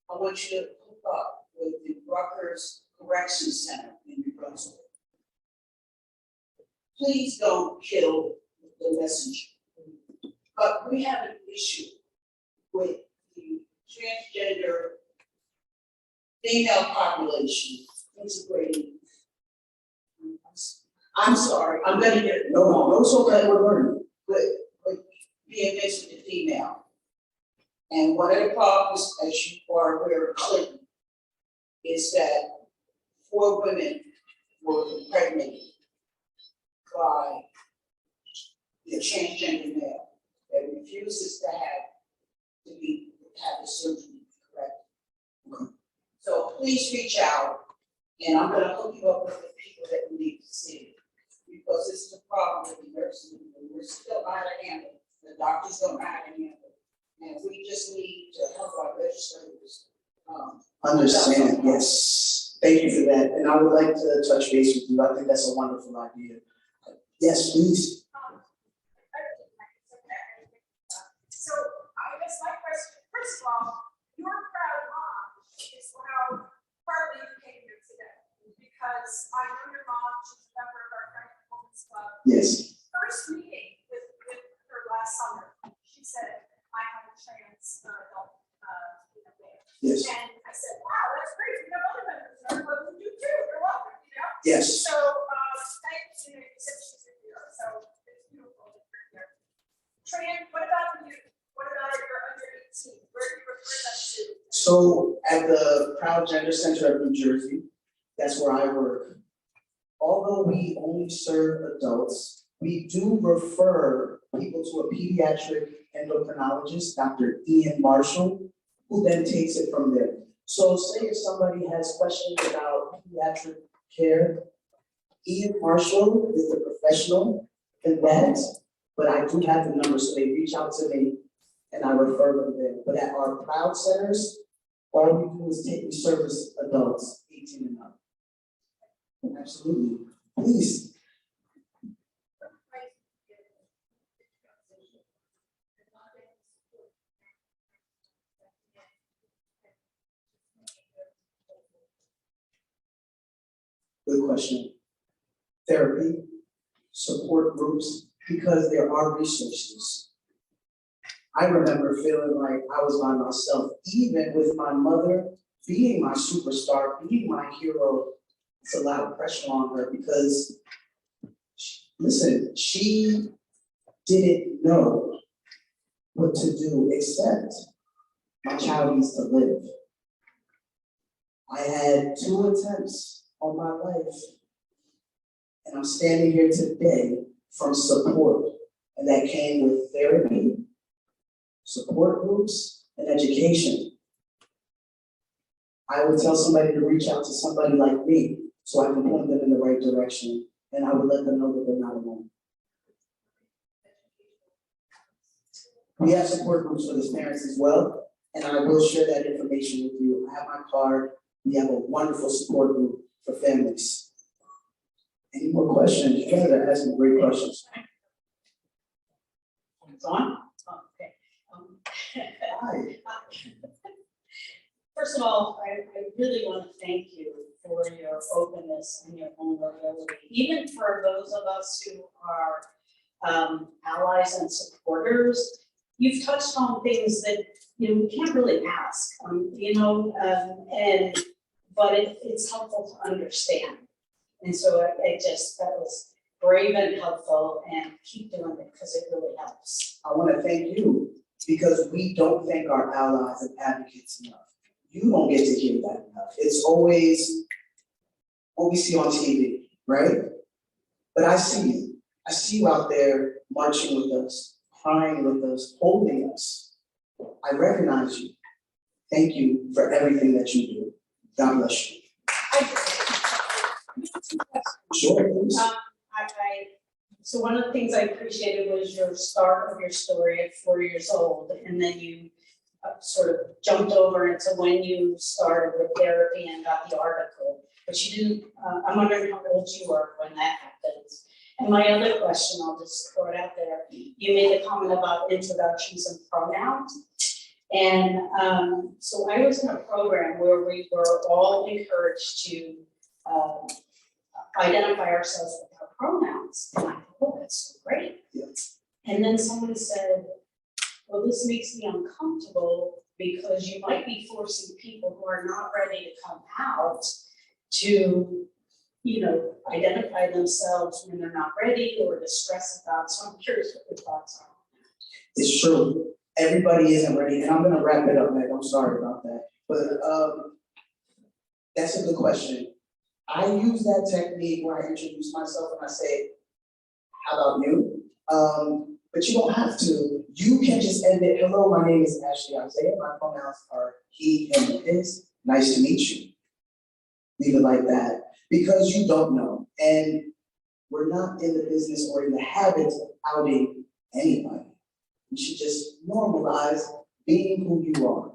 I want you to hook up with the Rutgers Correction Center in New Brunswick. Please don't kill the messenger. But we have an issue with the transgender female population integrating. I'm sorry, I'm gonna get it. No, it's okay, we're learning. But being mixed with the female. And one of the problems, as you are aware of Clinton, is that 4 women were impregnated by the transgender male that refuses to have the surgery, correct? So please reach out, and I'm gonna hook you up with the people that we need to see. Because this is a problem with the nursing, and we're still out of handle, the doctors don't know how to handle it. And we just need to help our legislators. Understand, yes. Thank you for that. And I would like to touch base with you. I think that's a wonderful idea. Yes, please. So I guess my question, first of all, your proud mom is how partly you came here today. Because I know your mom, she's a member of our Franklin Women's Club. Yes. First meeting with her last summer, she said, I have a trans adult, male. Yes. And I said, wow, that's great, we have other members in our club who do too, you're welcome, Yes. So, thank you, you said she's a hero, so it's beautiful that you're here. Tran, what about you? What about your under 18? Where do you refer them to? So at the Proud Gender Center of New Jersey, that's where I work. Although we only serve adults, we do refer people to a pediatric endocrinologist, Dr. Ian Marshall, who then takes it from there. So say if somebody has questions about pediatric care, Ian Marshall is the professional in that, but I do have the number, so they reach out to me and I refer them there. But at our Proud centers, all we do is we service adults 18 and up. Absolutely, please. Good question. Therapy, support groups, because there are resources. I remember feeling like I was by myself, even with my mother being my superstar, being my hero. It's a lot of pressure on her because, listen, she didn't know what to do except my child needs to live. I had 2 attempts on my life, and I'm standing here today from support, and that came with therapy, support groups, and education. I would tell somebody to reach out to somebody like me so I can point them in the right direction, and I would let them know that they're not alone. We have support groups for the parents as well, and I will share that information with you. I have my card. We have a wonderful support group for families. Any more questions? You guys are asking great questions. It's on? Oh, okay. Hi. First of all, I really want to thank you for your openness and your vulnerability, even for those of us who are allies and supporters. You've touched on things that we can't really ask, but it's helpful to understand. And so that was brave and helpful, and keep doing it because it really helps. I want to thank you because we don't thank our allies and advocates enough. You don't get to hear that enough. It's always what we see on TV, right? But I see you. I see you out there marching with us, crying with us, holding us. I recognize you. Thank you for everything that you do. God bless you. Sure, please. So one of the things I appreciated was your start of your story at 4 years old, and then you sort of jumped over into when you started with therapy and got the article. But you didn't, I'm wondering how old you were when that happened. And my other question, I'll just throw it out there. You made a comment about introductions and pronouns. And so I was in a program where we were all encouraged to identify ourselves with our pronouns. And I thought, oh, that's so great. Yes. And then someone said, well, this makes me uncomfortable because you might be forcing people who are not ready to come out to, identify themselves when they're not ready or to stress about. So I'm curious what your thoughts are. It's true. Everybody isn't ready, and I'm gonna wrap it up, Meg. I'm sorry about that. But that's a good question. I use that technique where I introduce myself and I say, how about you? But you don't have to. You can just end it. Hello, my name is Ashley Isaiah. My pronouns are he, him, and his. Nice to meet you. Leave it like that. Because you don't know. And we're not in the business or in the habit of outing anybody. You should just normalize being who you are.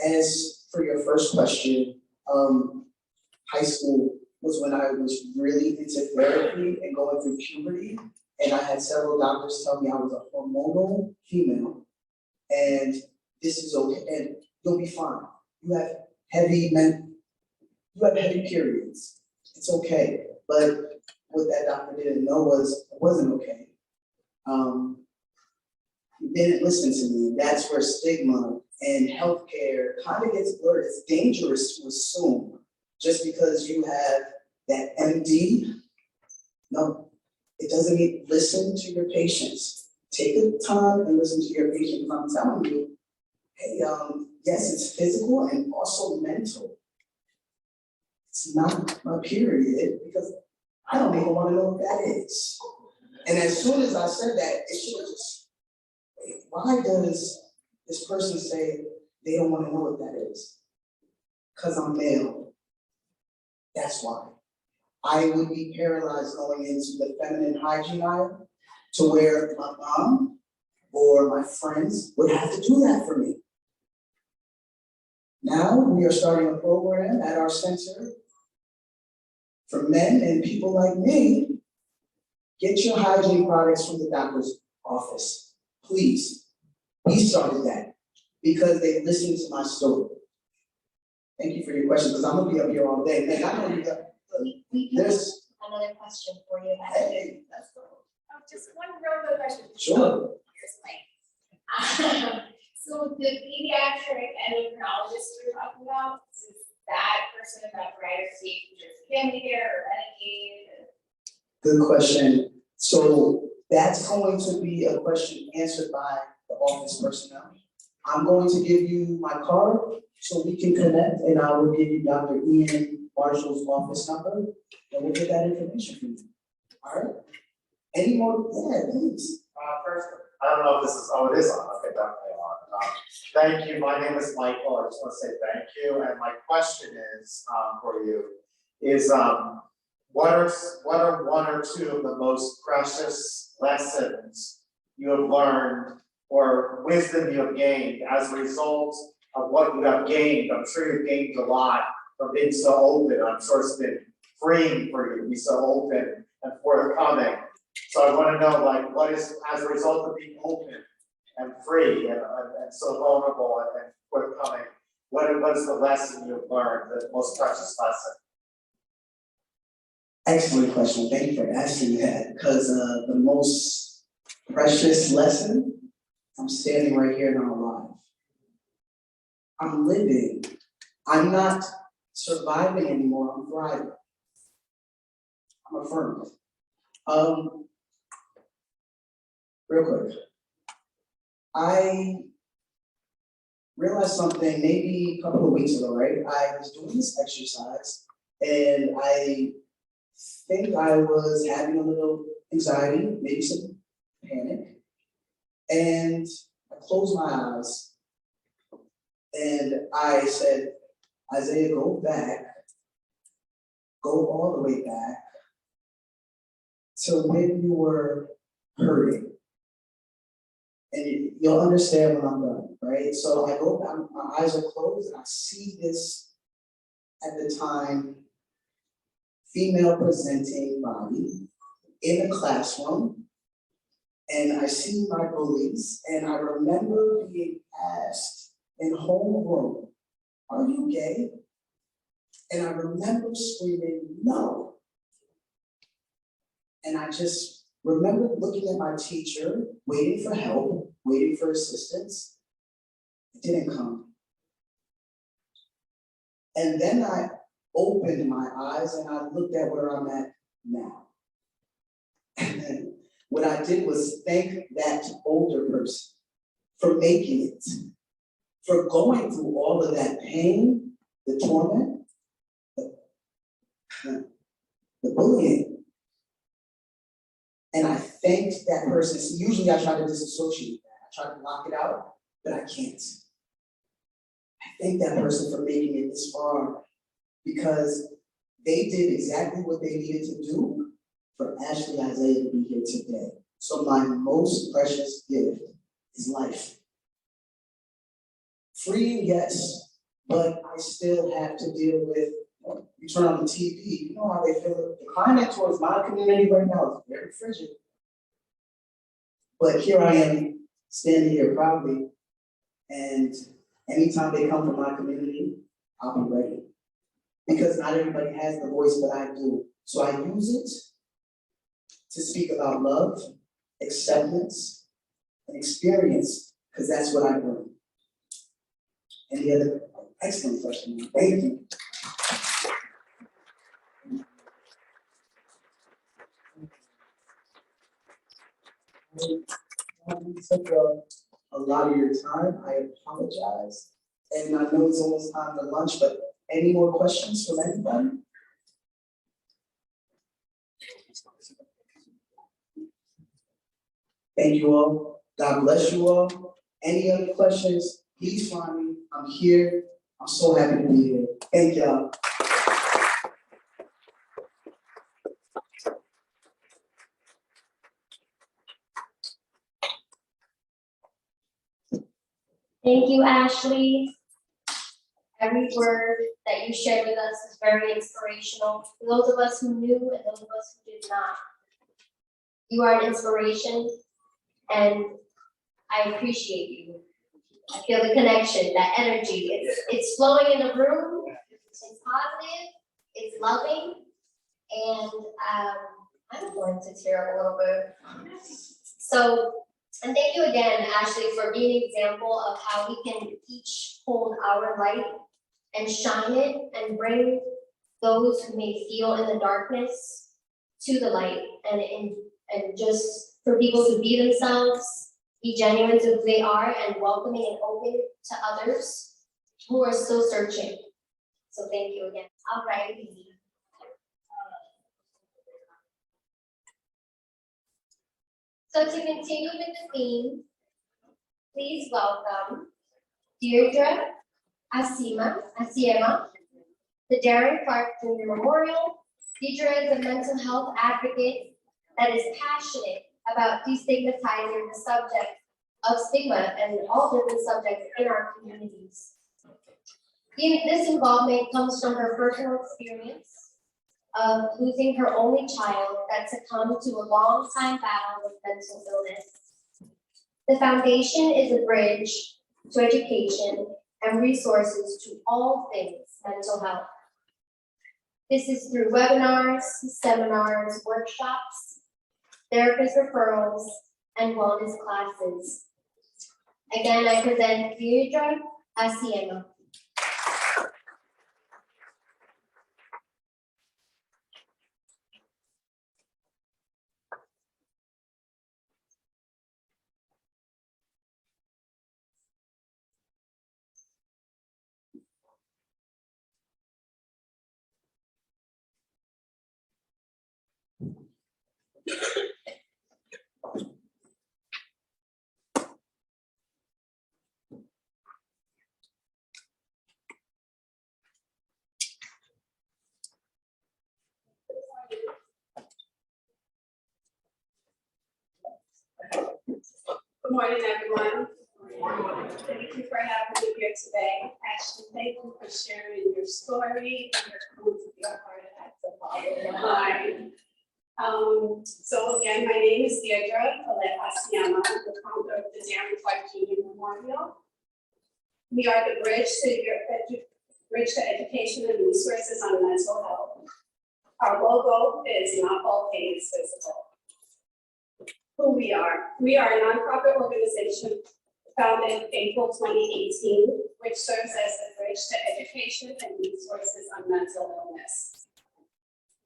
As for your first question, high school was when I was really into therapy and going through puberty. And I had several doctors tell me I was a hormonal female. And this is okay, and you'll be fine. You have heavy periods. It's okay. But what that doctor didn't know was it wasn't okay. He didn't listen to me. And that's where stigma and healthcare kind of gets blurred. It's dangerous to assume just because you have that MD. No, it doesn't mean listen to your patients. Take the time and listen to your patients. I'm telling you, hey, yes, it's physical and also mental. It's not my period because I don't even want to know what that is. And as soon as I said that, it should have just, wait, why does this person say they don't want to know what that is? Because I'm male. That's why. I would be paralyzed going into the feminine hygiene aisle to where my mom or my friends would have to do that for me. Now we are starting a program at our center for men and people like me. Get your hygiene products from the doctor's office, please. We started that because they listened to my story. Thank you for your question, because I'm gonna be up here all day. Man, I know you got. We have another question for you. Hey, Let's go. Just one real quick question. sure. So the pediatric endocrinologist we were talking about, is that person that provider seek just family care or Medicaid? Good question. So That's going to be a question answered by the office personnel. I'm going to give you my card so we can connect, and I will give you Dr. Ian Marshall's office number, and we'll get that information from you. All right? Any more? Yeah, please. First, I don't know if this is, oh, it is on, okay, definitely on. Thank you, my name is Michael, I just want to say thank you, and my question is, for you, is, what are one or two of the most precious lessons you have learned or wisdom you have gained as a result of what you have gained? I'm sure you've gained a lot from being so open. I'm sure it's been freeing for you to be so open and forthcoming. So I want to know, like, what is, as a result of being open and free and so vulnerable and forthcoming, what is the lesson you've learned, the most precious lesson? Excellent question. Thank you for asking that, because the most precious lesson, I'm standing right here and I'm alive. I'm living. I'm not surviving anymore, I'm thriving. I'm affirmed. Real quick. I realized something maybe a couple of weeks ago, right? I was doing this exercise and I think I was having a little anxiety, maybe some panic. And I closed my eyes and I said, Isaiah, go back, go all the way back to when you were hurting. And you'll understand when I'm done, right? So I go back, my eyes are closed, and I see this at the time female presenting body in a classroom, and I see my bullies, and I remember being asked in homeroom, "Are you gay?" And I remember screaming, "No." And I just remember looking at my teacher, waiting for help, waiting for assistance. It didn't come. And then I opened my eyes and I looked at where I'm at now. And then what I did was thank that older person for making it, for going through all of that pain, the torment, the bullying. And I thanked that person. So usually I try to disassociate that. I try to block it out, but I can't. I thank that person for making it this far because they did exactly what they needed to do for Ashley Isaiah to be here today. So my most precious gift is life. Freeing, yes, but I still have to deal with, you turn on the TV, you know how they feel. The climate towards my community right now is very frigid. But here I am, standing here proudly, and anytime they come from my community, I'll be ready. Because not everybody has the voice, but I do. So I use it to speak about love, acceptance, and experience, because that's what I bring. Any other excellent question? Thank you. Took a lot of your time. I apologize. And I know it's almost time for lunch, but any more questions from anybody? Thank you all. God bless you all. Any other questions? Please find me. I'm here. I'm so happy to be here. Thank y'all. Thank you, Ashley. Every word that you shared with us is very inspirational. For those of us who knew and those of us who did not, you are an inspiration, and I appreciate you. I feel the connection, that energy. It's flowing in the room. It's positive. It's loving, and I'm going to tear up a little bit. So. And thank you again, Ashley, for being an example of how we can each hold our light and shine it and bring those who may feel in the darkness to the light and just for people to be themselves, be genuine to who they are, and welcoming and open to others who are still searching. So thank you again. All right. So to continue with the theme, please welcome Deirdre, Asiema, the Darren Clark Jr. Memorial. Deirdre is a mental health advocate that is passionate about destigmatizing the subject of stigma and all different subjects in our communities. This involvement comes from her personal experience of losing her only child that succumbed to a long time battle with mental illness. The foundation is a bridge to education and resources to all things mental health. This is through webinars, seminars, workshops, therapist referrals, and wellness classes. Again, I present Deirdre Asiema. Good morning, everyone. Thank you for having me here today. Ashley, thank you for sharing your story and your coming to be a part of that to follow the line. So again, my name is Deirdre Asiema. I'm the founder of the Darren Clark Jr. Memorial. We are the bridge to education and resources on mental health. Our logo is not all pain is physical. Who we are. We are a nonprofit organization founded April 2018, which serves as the bridge to education and resources on mental illness.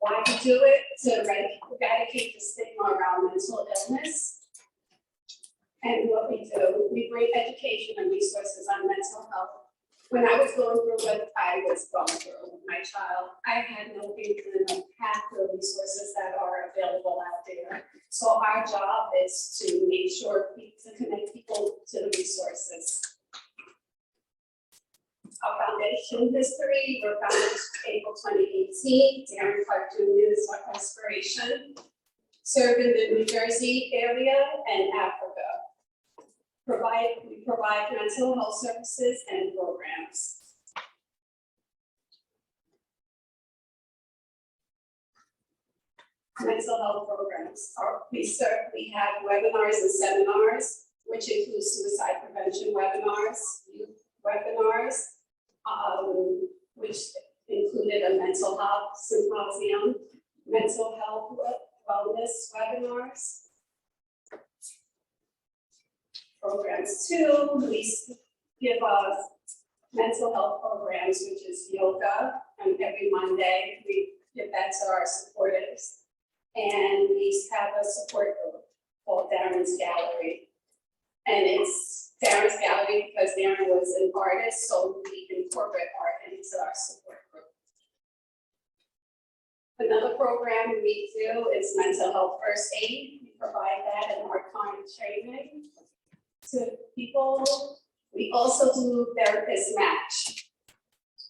Why we do it? To eradicate the stigma around mental illness. And what we do, we bring education and resources on mental health. When I was going through what I was going through with my child, I had no inkling of half the resources that are available out there. So our job is to make sure to connect people to the resources. Our foundation history, we're founded April 2018. Darren Clark Jr. is our inspiration. Serving the New Jersey area and Africa. We provide mental health services and programs. Mental health programs. We have webinars and seminars, which include suicide prevention webinars, youth webinars, which included a mental health symposium, mental health wellness webinars. Programs too, we give us mental health programs, which is yoga, and every Monday we give that to our supporters. And we have a support group called Darren's Gallery. And it's Darren's Gallery because Darren was an artist, so we incorporate art into our support group. Another program we do is mental health first aid. We provide that in our client training to people. We also do therapist match.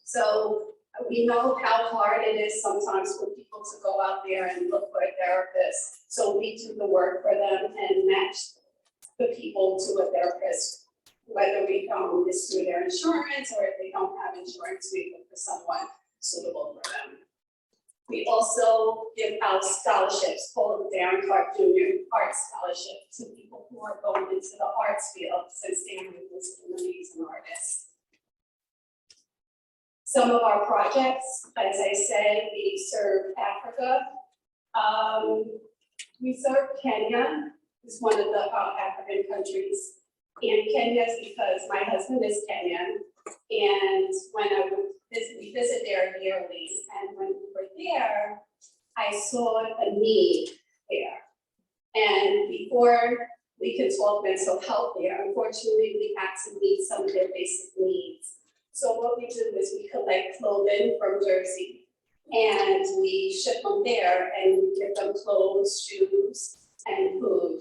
So we know how hard it is sometimes for people to go out there and look for a therapist. So we do the work for them and match the people to a therapist, whether it's through their insurance or if they don't have insurance, we look for someone suitable for them. We also give out scholarships called the Darren Clark Jr. Art Scholarship to people who are going into the arts field, since Darren was an amazing artist. Some of our projects, as I said, we serve Africa. We serve Kenya, it's one of the African countries. And Kenya is because my husband is Kenyan. And when we visit there yearly, and when we were there, I saw a need there. And before we could talk mental health there, unfortunately, we had to meet some of their basic needs. So what we do is we collect clothing from Jersey and we ship them there and we give them clothes, shoes, and food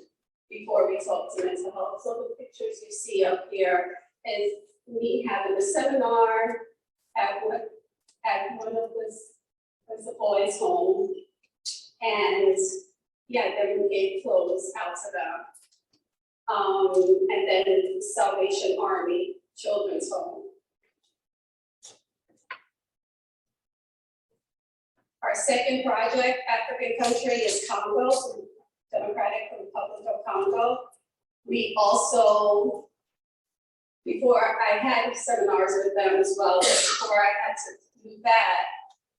before we talk to mental health. So the pictures you see up here is me having a seminar at one of the boys' home. And yeah, then we gave clothes out to them. And then Salvation Army Children's Home. Our second project, African country, is Congo, Democratic Republic of Congo. We also, before I had seminars with them as well, before I had to do that,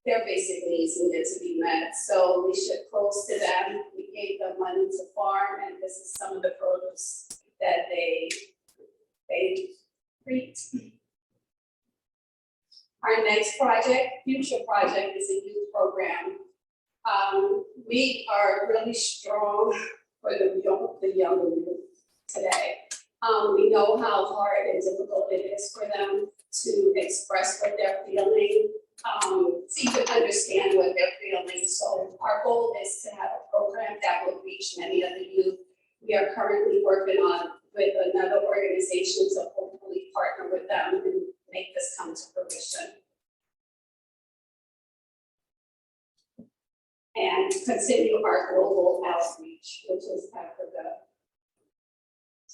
their basic needs needed to be met. So we shipped clothes to them, we gave them money to farm, and this is some of the produce that they reaped. Our next project, future project, is a youth program. We are really strong for the younger youth today. We know how hard and difficult it is for them to express what they're feeling, to even understand what they're feeling. So our goal is to have a program that will reach many of the youth. We are currently working on with another organization to hopefully partner with them and make this come to fruition. And continue our global outreach, which is Africa.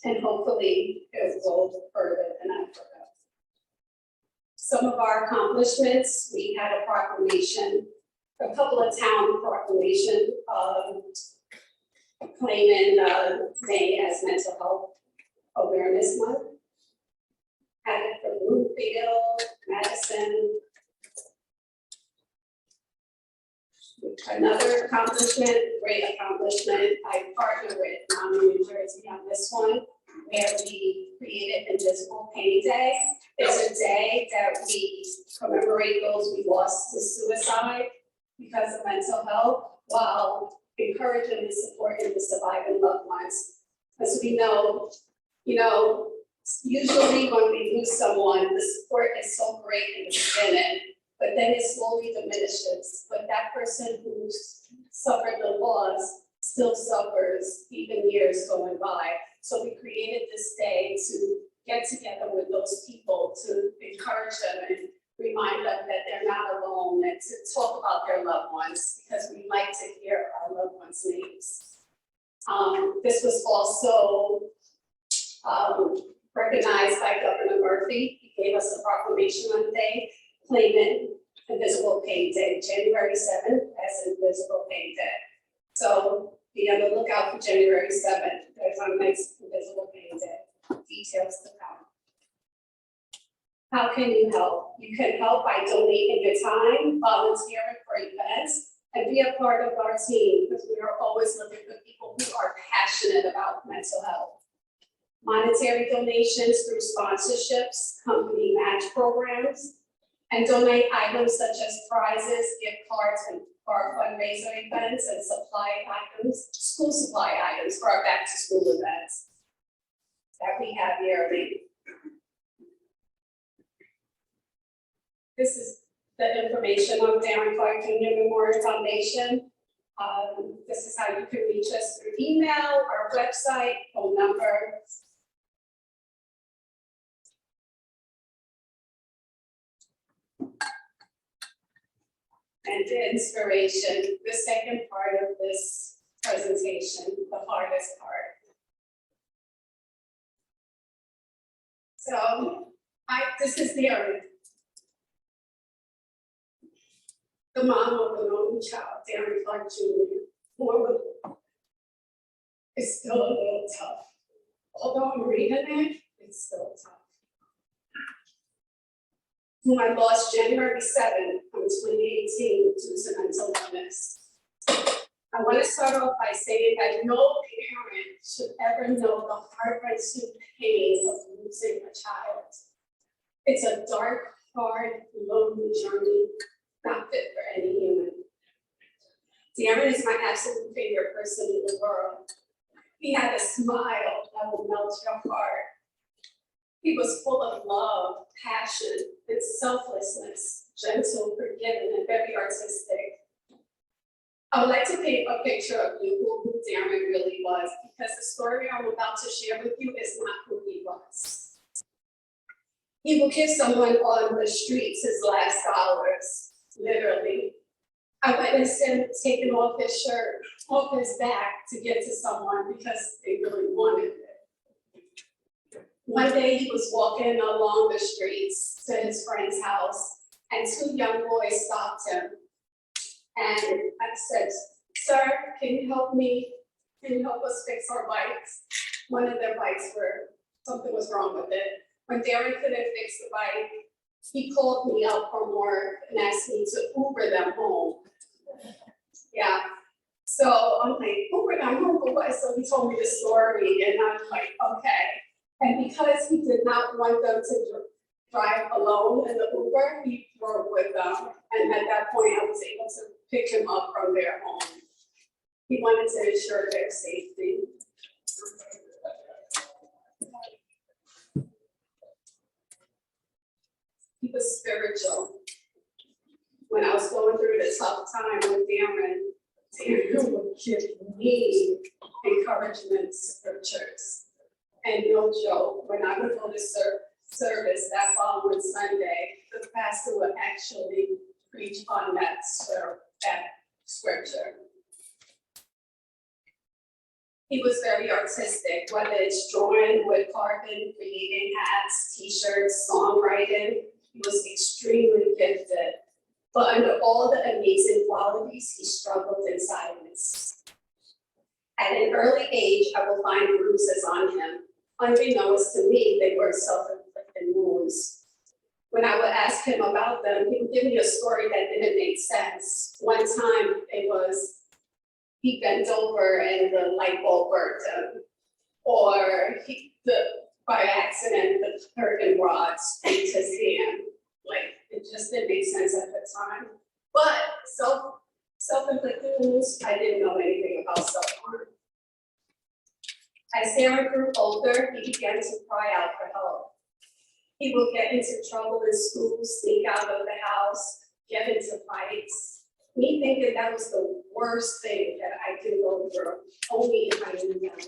And hopefully it will go further than Africa. Some of our accomplishments, we had a proclamation, a couple of town proclamations, claiming May as Mental Health Awareness Month. Had it for Bloomfield, Madison. Another accomplishment, great accomplishment, I partnered with New Jersey on this one, where we created Invisible Pain Day. It's a day that we commemorate those we lost to suicide because of mental health, while encouraging and supporting the surviving loved ones. As we know, usually when we lose someone, the support is so great in the beginning, but then it slowly diminishes. But that person who suffered the loss still suffers even years going by. So we created this day to get together with those people, to encourage them and remind them that they're not alone, and to talk about their loved ones, because we like to hear our loved ones' names. This was also recognized by Governor Murphy. He gave us a proclamation on the day, claiming Invisible Pain Day, January 7th as Invisible Pain Day. So be on the lookout for January 7th. There's our next Invisible Pain Day. Details to come. How can you help? You can help by donating your time, volunteering for events, and be a part of our team, because we are always looking for people who are passionate about mental health. Monetary donations through sponsorships, company match programs, and donate items such as prizes, gift cards, and for our fundraiser events, and supply items, school supply items for our back to school events that we have yearly. This is the information on Darren Clark Jr. Memorial Foundation. This is how you can reach us through email, our website, phone number. And the inspiration, the second part of this presentation, the hardest part. So, this is Deirdre, the mom of an only child, Darren Clark Jr. It's still a little tough. Although I'm reading it, it's still tough. Whom I lost January 7th of 2018 due to mental illness. I want to start off by saying that no parent should ever know the heart-wrenching pain of losing a child. It's a dark, hard, lonely journey, not fit for any human. Darren is my absolute favorite person in the world. He had a smile that will melt your heart. He was full of love, passion, and selflessness, gentle, forgiving, and very artistic. I would like to paint a picture of you who Darren really was, because the story I'm about to share with you is not who he was. He would give someone on the streets his last hours, literally. I witnessed him taking off his shirt, off his back to give to someone because they really wanted it. One day he was walking along the streets to his friend's house, and two young boys stopped him. And I said, "Sir, can you help me? Can you help us fix our bikes?" One of their bikes something was wrong with it. When Darren couldn't fix the bike, he called me out from work and asked me to Uber them home. Yeah, so I'm like, Uber them home for what? So he told me the story, and I'm like, okay. And because he did not want them to drive alone in the Uber, he drove with them. And at that point, I was able to pick him up from their home. He wanted to ensure their safety. He was spiritual. When I was going through the tough time with Darren would give me encouragement scriptures. And no joke, when I would go to service that following Sunday, the pastor would actually preach on that scripture. He was very artistic, whether it's drawing, wood carving, creating hats, t-shirts, songwriting. He was extremely gifted. But under all the amazing qualities, he struggled in silence. At an early age, I will find bruises on him. Unbeknownst to me, they were self-inflicted wounds. When I would ask him about them, he would give me a story that didn't make sense. One time, he bent over and the light bulb burnt him. Or by accident, the curtain rod scraped his hand. Like, it just didn't make sense at the time. But self-inflicted wounds, I didn't know anything about self-harm. As Darren grew older, he began to cry out for help. He would get into trouble in school, sneak out of the house, get into fights. Me thinking that was the worst thing that I could go through, only if I knew him.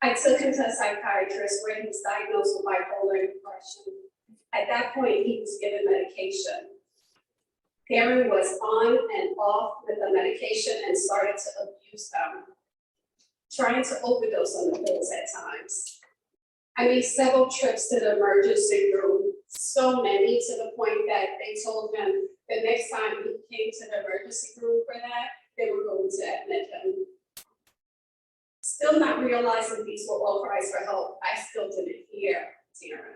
I took him to a psychiatrist where he was diagnosed with bipolar depression. At that point, he was given medication. Darren was on and off with the medication and started to abuse them, trying to overdose on the pills at times. I made several trips to the emergency room, so many to the point that they told him the next time he came to the emergency room for that, they were going to admit him. Still not realizing these were all cries for help, I still didn't hear Darren.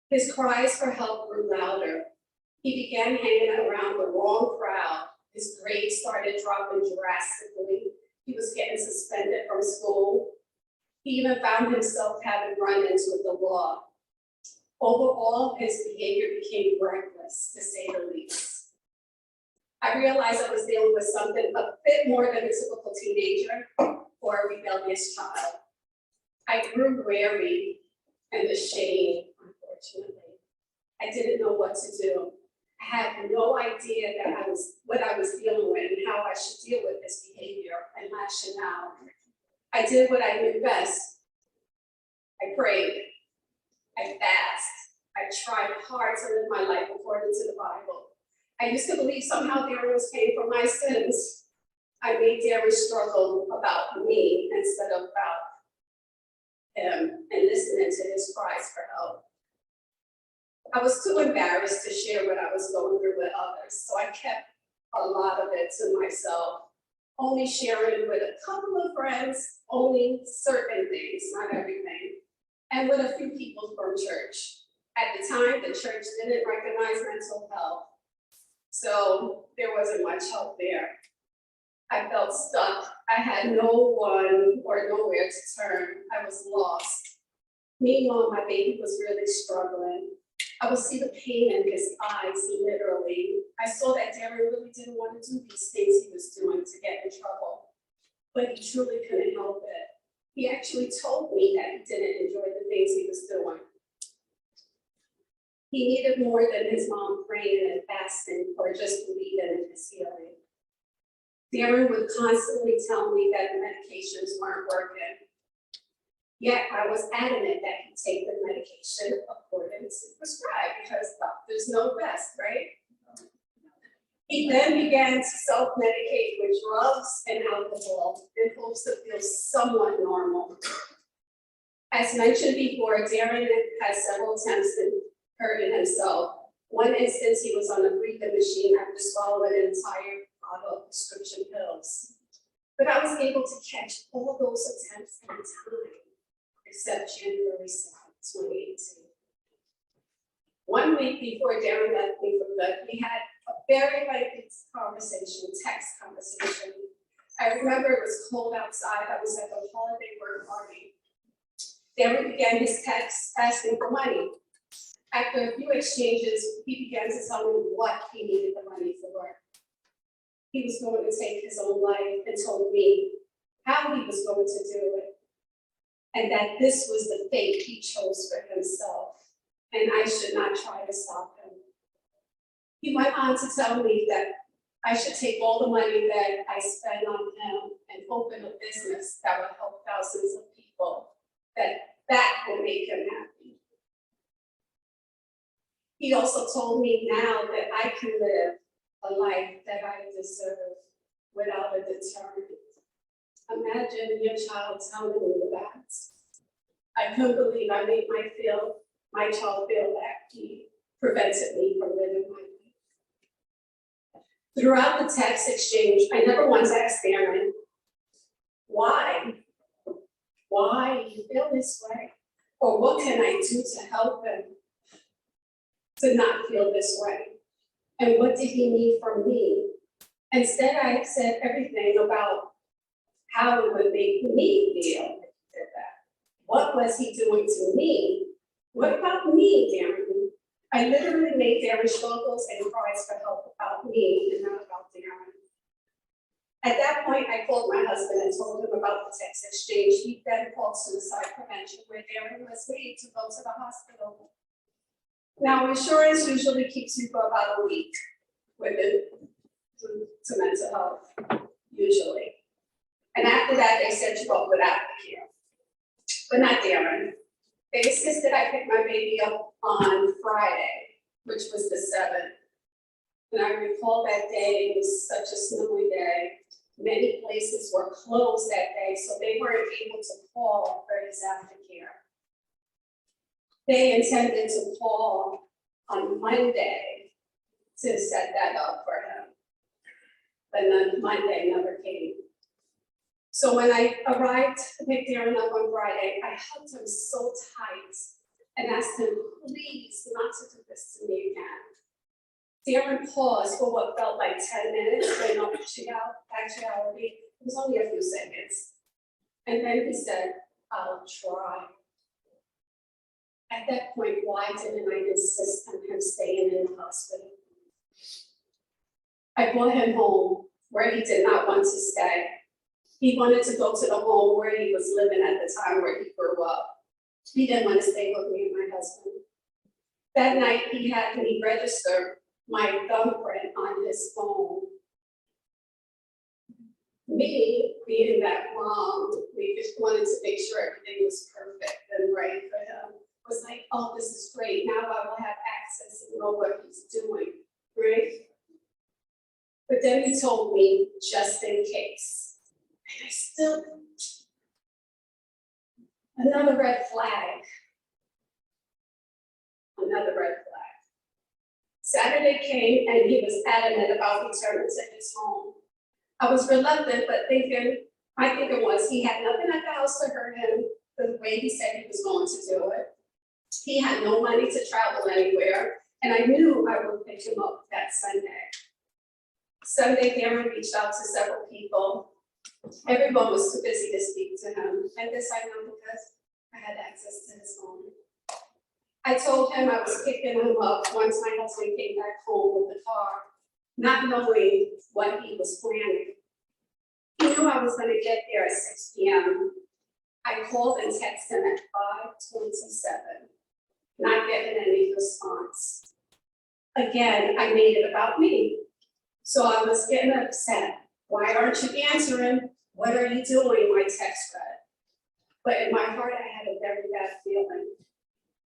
His cries for help grew louder. He began hanging around the wrong crowd. His grades started dropping drastically. He was getting suspended from school. He even found himself having run-ins with the law. Overall, his behavior became reckless, to say the least. I realized I was dealing with something a bit more than a typical teenager or a rebellious child. I grew wary and ashamed, unfortunately. I didn't know what to do. I had no idea that what I was dealing with and how I should deal with this behavior and lashing out. I did what I knew best. I prayed. I fasted. I tried hard to live my life according to the Bible. I used to believe somehow Darren was paying for my sins. I made Darren struggle about me instead of about him and listening to his cries for help. I was too embarrassed to share what I was going through with others, so I kept a lot of it to myself, only sharing with a couple of friends, only certain things, not everything, and with a few people from church. At the time, the church didn't recognize mental health, so there wasn't much help there. I felt stuck. I had no one or nowhere to turn. I was lost. Meanwhile, my baby was really struggling. I would see the pain in his eyes, literally. I saw that Darren really didn't want to do these things he was doing to get in trouble. but he truly couldn't help it. He actually told me that he didn't enjoy the things he was doing. He needed more than his mom praying and fasting or just believing in his healing. Darren would constantly tell me that the medications weren't working. Yet I was adamant that he take the medication according to prescribed because there's no rest, right? He then began to self-medicate with drugs and alcohol in hopes to feel somewhat normal. As mentioned before, Darren had several attempts at hurting himself. One instance, he was on a breathing machine after swallowing an entire bottle of prescription pills. But I was able to catch all those attempts in time, except January 2nd, 2018. 1 week before Darren left me for good, we had a very lengthy conversation, text conversation. I remember it was cold outside. I was at the holiday work party. Darren began his text asking for money. After a few exchanges, he began to tell me what he needed the money for. He was going to take his own life and told me how he was going to do it, and that this was the fate he chose for himself, and I should not try to stop him. He went on to tell me that I should take all the money that I spend on him and open a business that would help thousands of people, that would make him happy. He also told me now that I can live a life that I deserve without a deterrent. Imagine your child telling you that. I couldn't believe I made my child feel that he prevented me from living my life. Throughout the text exchange, I never once asked Darren, why? Why do you feel this way? Or what can I do to help him to not feel this way? And what did he need from me? Instead, I said everything about how it would make me feel if he did that. What was he doing to me? What about me, Darren? I literally made Darren struggles and cries for help about me and not about Darren. At that point, I called my husband and told him about the text exchange. He then called suicide prevention, where Darren was made to go to the hospital. Now, insurance usually keeps you for about a week with it to mental health, usually. And after that, they set you up with aftercare. But not Darren. They insisted I pick my baby up on Friday, which was the 7th. And I recall that day, it was such a snowy day. Many places were closed that day, so they weren't able to call for his aftercare. They intended to call on Monday to set that up for him. But then Monday never came. So when I arrived to pick Darren up on Friday, I hugged him so tight and asked him, please not to do this to me again. Darren paused for what felt like 10 minutes, but in actuality, it was only a few seconds. And then he said, I'll try. At that point, why didn't I insist on him staying in the hospital? I brought him home where he did not want to stay. He wanted to go to the home where he was living at the time where he grew up. He didn't want to stay with me and my husband. That night, he had me register my thumbprint on his phone. Me, being that mom, we just wanted to make sure everything was perfect and right for him. Was like, oh, this is great. Now I will have access and know what he's doing, right? But then he told me, just in case. And I still, another red flag. Another red flag. Saturday came and he was adamant about returning to his home. I was reluctant, but my thinking was he had nothing at the house to hurt him the way he said he was going to do it. He had no money to travel anywhere, and I knew I would pick him up that Sunday. Sunday, Darren reached out to several people. Everyone was too busy to speak to him, and this I know because I had access to his home. I told him I was picking him up once my husband came back home with the car, not knowing what he was planning. He knew I was gonna get there at 6 p.m. I called and texted him at 5:27, not getting any response. Again, I made it about me. So I was getting upset. Why aren't you answering? What are you doing? My text read. But in my heart, I had a very bad feeling.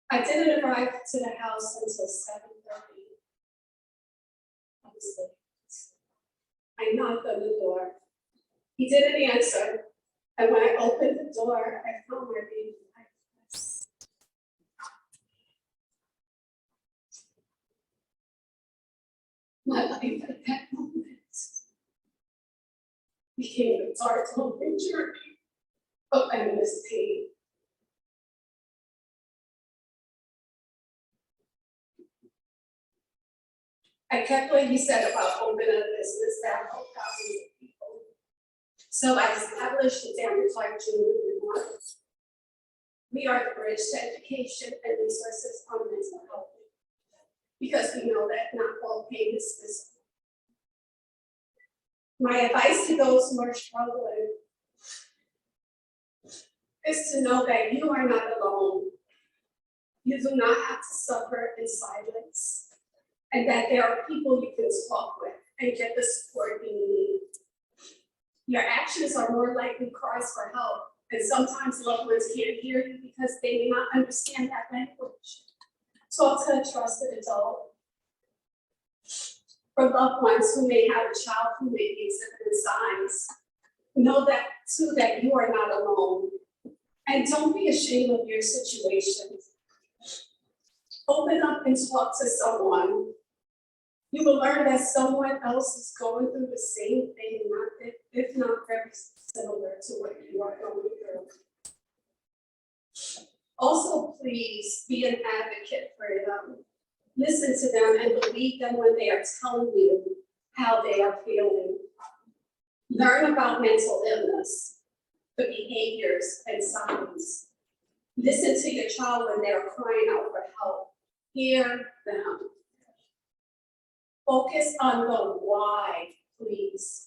I didn't arrive to the house until 7:30. I was late. I knocked on the door. He didn't answer. And when I opened the door, I found my baby lifeless. My life at that moment became a dark, lonely journey of endless pain. I kept what he said about opening a business that helped thousands of people. So I established the Darren Junior Market. We are the bridge to education and resources on mental health. Because we know that not all pain is physical. My advice to those who are struggling is to know that you are not alone. You do not have to suffer in silence. And that there are people you can talk with and get the support you need. Your actions are more likely cries for help, and sometimes loved ones can't hear you because they may not understand that language. Talk to a trusted adult. For loved ones who may have a child who may be exhibiting signs, know that too that you are not alone. And don't be ashamed of your situation. Open up and talk to someone. You will learn that someone else is going through the same thing, if not very similar to what you are going through. Also, please be an advocate for them. Listen to them and believe them when they are telling you how they are feeling. Learn about mental illness, the behaviors and signs. Listen to your child when they are crying out for help. Hear them. Focus on the why, please.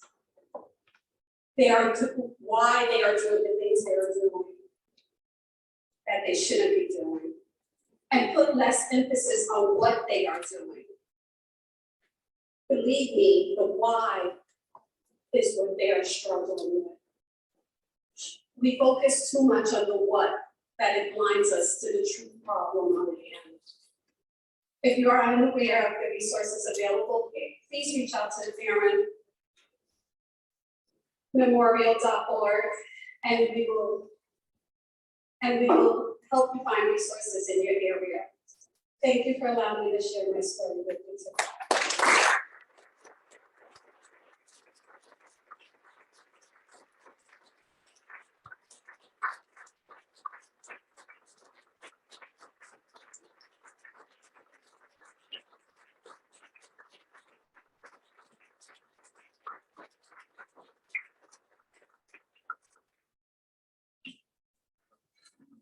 Why they are doing the things they are doing that they shouldn't be doing. And put less emphasis on what they are doing. Believe me, the why is what they are struggling with. We focus too much on the what, that it blinds us to the true problem on hand. If you are unaware of the resources available, please reach out to Darren Memorial.org and we will help you find resources in your area. Thank you for allowing me to share my story with you today.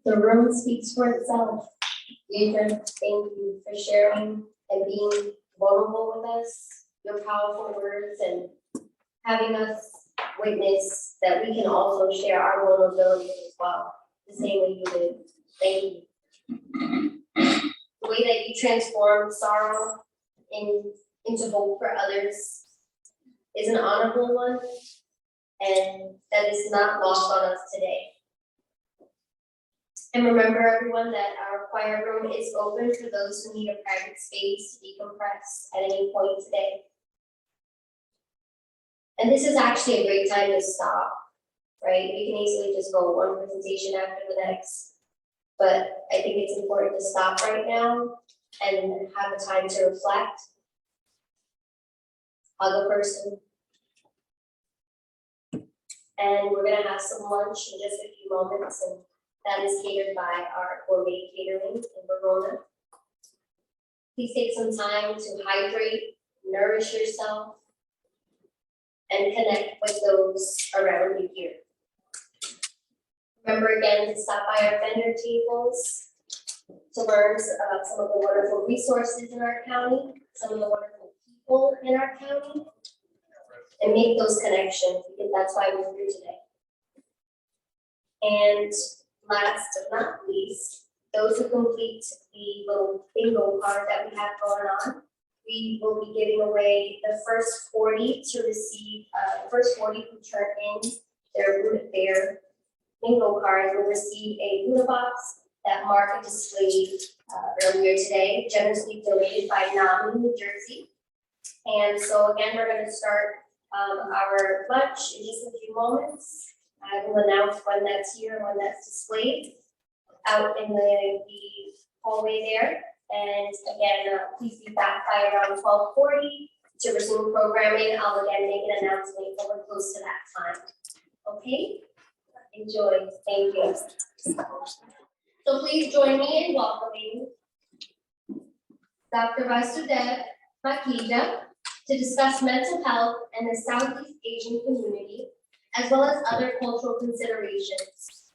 The room speaks for itself. Deirdre, thank you for sharing and being vulnerable with us, your powerful words, and having us witness that we can also share our vulnerability as well, the same way you did. Thank you. The way that you transform sorrow into hope for others is an honorable one, and that is not lost on us today. And remember, everyone, that our choir room is open for those who need a private space to decompress at any point today. And this is actually a great time to stop, right? We can easily just go one presentation after the next. But I think it's important to stop right now and have a time to reflect, hug a person. And we're gonna have some lunch in just a few moments, and that is catered by our gourmet catering in Verona. Please take some time to hydrate, nourish yourself, and connect with those around you here. Remember again to stop by our vendor tables to learn about some of the wonderful resources in our county, some of the wonderful people in our county. and make those connections, because that's why we're here today. And last but not least, those who complete the little bingo card that we have going on, we will be giving away the first 40 to receive, first 40 who turn in their bingo cards will receive a Buddha box that Mark displayed earlier today, generously donated by NAMI, New Jersey. And so again, we're going to start our lunch in just a few moments. I will announce when that's here and when that's displayed out in the hallway there. And again, please be back by around 12:40 to resume programming. I'll again make an announcement when we're close to that time. Okay? Enjoy. Thank you. So please join me in welcoming Dr. Vasudev Makhija to discuss mental health and the Southeast Asian community, as well as other cultural considerations.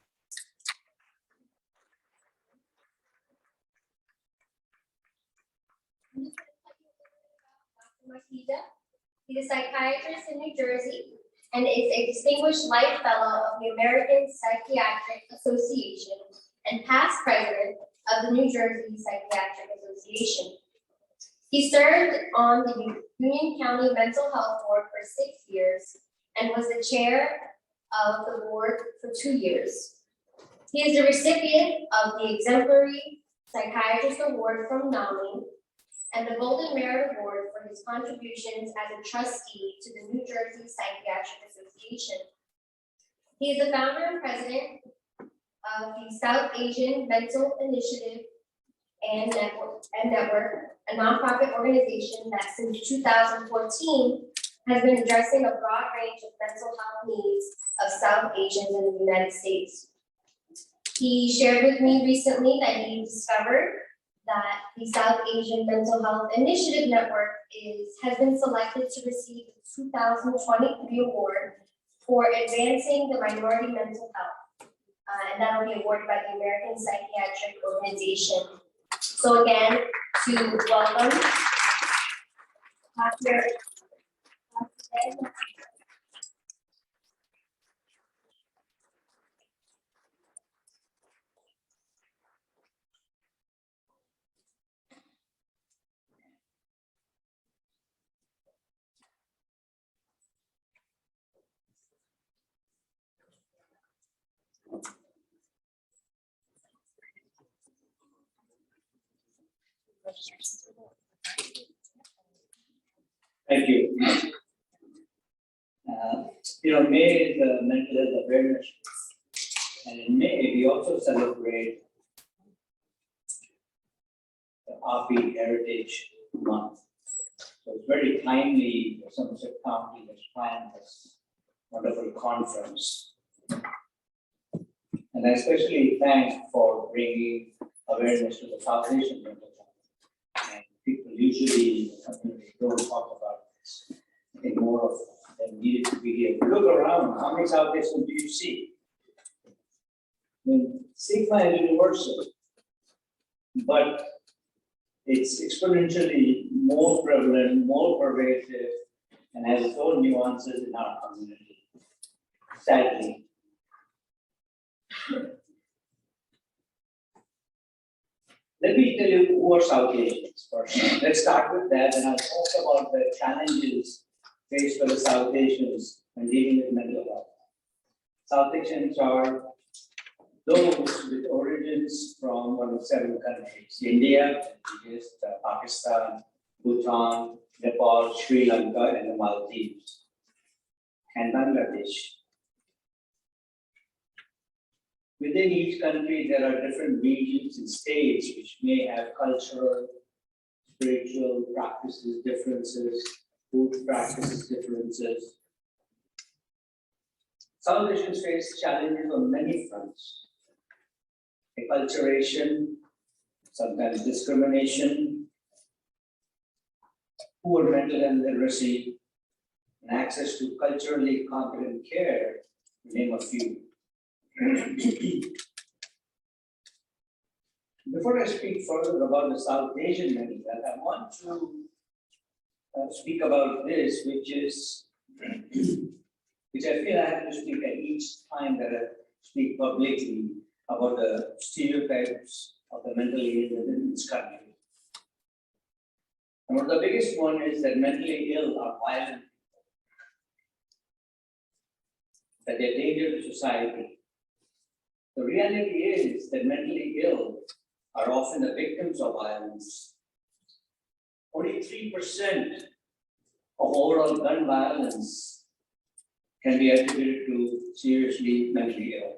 Dr. Makhija, he's a psychiatrist in New Jersey and is a distinguished life fellow of the American Psychiatric Association and past president of the New Jersey Psychiatric Association. He served on the Union County Mental Health Board for 6 years and was the chair of the board for 2 years. He is the recipient of the Exemplary Psychiatrist Award from NAMI and the Golden Merit Award for his contributions as a trustee to the New Jersey Psychiatric Association. He is the founder and president of the South Asian Mental Initiative and Network, a nonprofit organization that since 2014 has been addressing a broad range of mental health needs of South Asians in the United States. He shared with me recently that he discovered that the South Asian Mental Health Initiative Network has been selected to receive the 2023 award for advancing the minority mental health. And that will be awarded by the American Psychiatric Organization. So again, to welcome Dr. Thank you. May is the mental health awareness, and in May we also celebrate the RP Heritage Month. So it's very timely that Somerset County has planned this wonderful conference. And I especially thank for bringing awareness to the South Asian mental health. And people usually in the community don't talk about this. I think more of them needed to be here. Look around, how many South Asians do you see? I mean, stigma is universal, but it's exponentially more prevalent, more pervasive, and has its own nuances in our community, sadly. Let me tell you who are South Asians first. Let's start with that, and I'll talk about the challenges faced by the South Asians when dealing with mental health. South Asians are those with origins from one of several countries: India, Pakistan, Bhutan, Nepal, Sri Lanka, and the Maldives, and Bangladesh. Within each country, there are different regions and states which may have cultural, spiritual practices differences, food practices differences. South Asians face challenges on many fronts: acculturation, sometimes discrimination, poor mental health literacy, and access to culturally competent care, to name a few. Before I speak further about the South Asian mental health, I want to speak about this, which is which I feel I have to speak at each time that I speak publicly about the stereotypes of the mentally ill within this country. And one of the biggest one is that mentally ill are violent, that they're danger to society. The reality is that mentally ill are often the victims of violence. Only 3% of overall gun violence can be attributed to seriously mentally ill.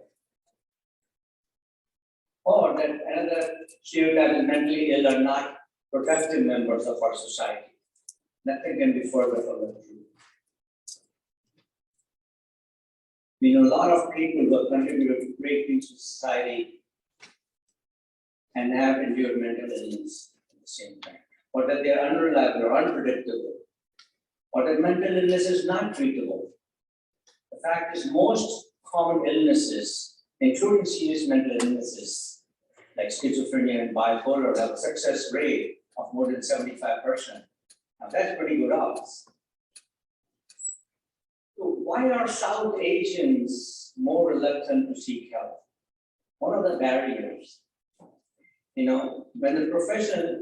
Or that another stereotype is mentally ill are not productive members of our society. Nothing can be further from the truth. We know a lot of people who have contributed great things to society and have endured mental illness at the same time, or that they are unreliable or unpredictable, or that mental illness is not treatable. The fact is, most common illnesses, including serious mental illnesses like schizophrenia and bipolar, have a success rate of more than 75%. Now that's pretty good odds. So why are South Asians more reluctant to seek help? What are the barriers? When the professional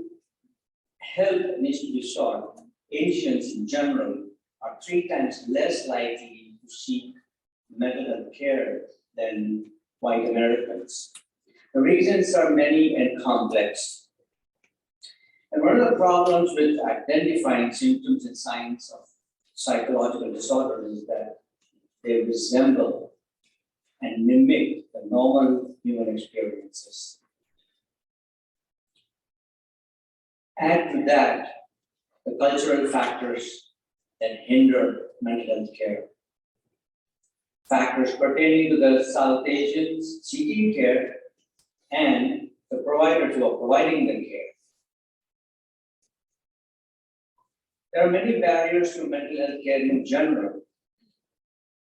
help needs to be sought, Asians in general are 3 times less likely to seek mental health care than white Americans. The reasons are many and complex. And one of the problems with identifying symptoms and signs of psychological disorder is that they resemble and mimic the normal human experiences. Add to that the cultural factors that hinder mental health care. Factors pertaining to the South Asians seeking care and the providers who are providing the care. There are many barriers to mental health care in general,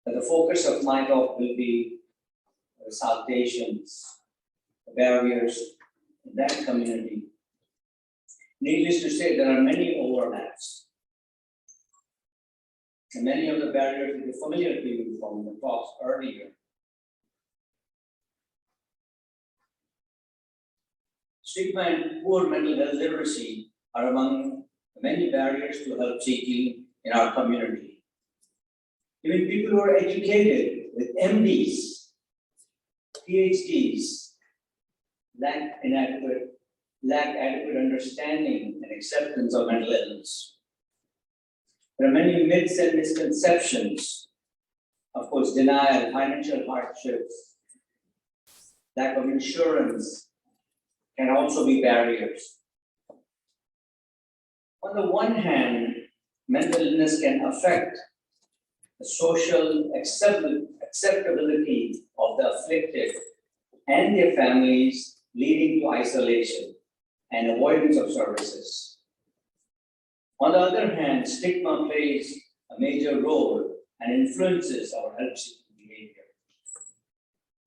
but the focus of my talk will be the South Asians, the barriers in that community. Needless to say, there are many overlaps. And many of the barriers will be familiar to you from the talks earlier. Stigma and poor mental health literacy are among the many barriers to help seeking in our community. Even people who are educated with MDs, PhDs, lack adequate understanding and acceptance of mental illness. There are many myths and misconceptions. Of course, denial, financial hardships, lack of insurance can also be barriers. On the one hand, mental illness can affect the social acceptability of the afflicted and their families, leading to isolation and avoidance of services. On the other hand, stigma plays a major role and influences our help-seeking behavior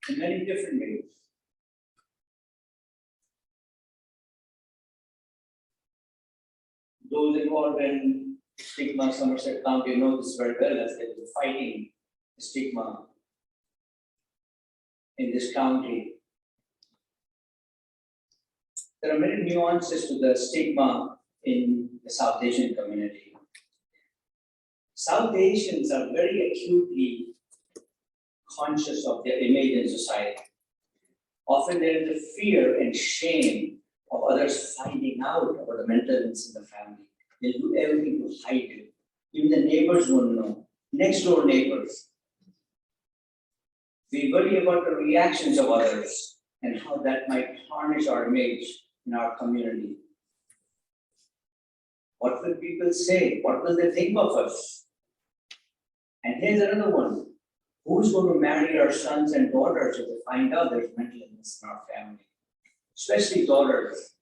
in many different ways. Those involved in stigma, Somerset County know this very well as they've been fighting stigma in this county. There are many nuances to the stigma in the South Asian community. South Asians are very acutely conscious of their image in society. Often there is a fear and shame of others finding out about the mental illness in the family. They'll do everything to hide it. Even the neighbors won't know, next door neighbors. We worry about the reactions of others and how that might tarnish our image in our community. What will people say? What will they think of us? And here's another one. Who's going to marry our sons and daughters if they find out there's mental illness in our family? Especially daughters.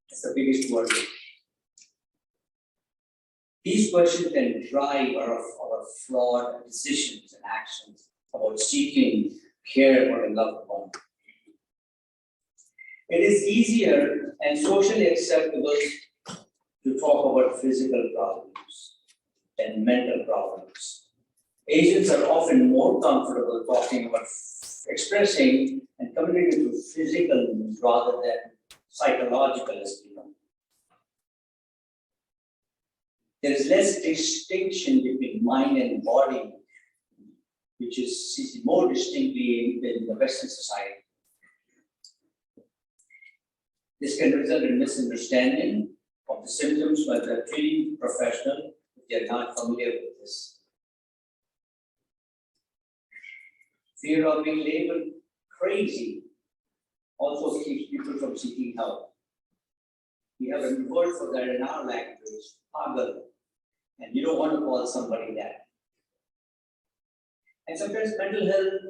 That's the biggest worry. These questions can drive our flawed decisions and actions about seeking care for a loved one. It is easier and socially acceptable to talk about physical problems. than mental problems. Asians are often more comfortable talking about expressing and communicating through physical means rather than psychological, as we know. There is less distinction between mind and body, which is seen more distinctly in the Western society. This can result in misunderstanding of the symptoms by the treating professional if they are not familiar with this. Fear of being labeled crazy also keeps people from seeking help. We have a word for that in our language, pagal, and you don't want to call somebody that. And sometimes mental health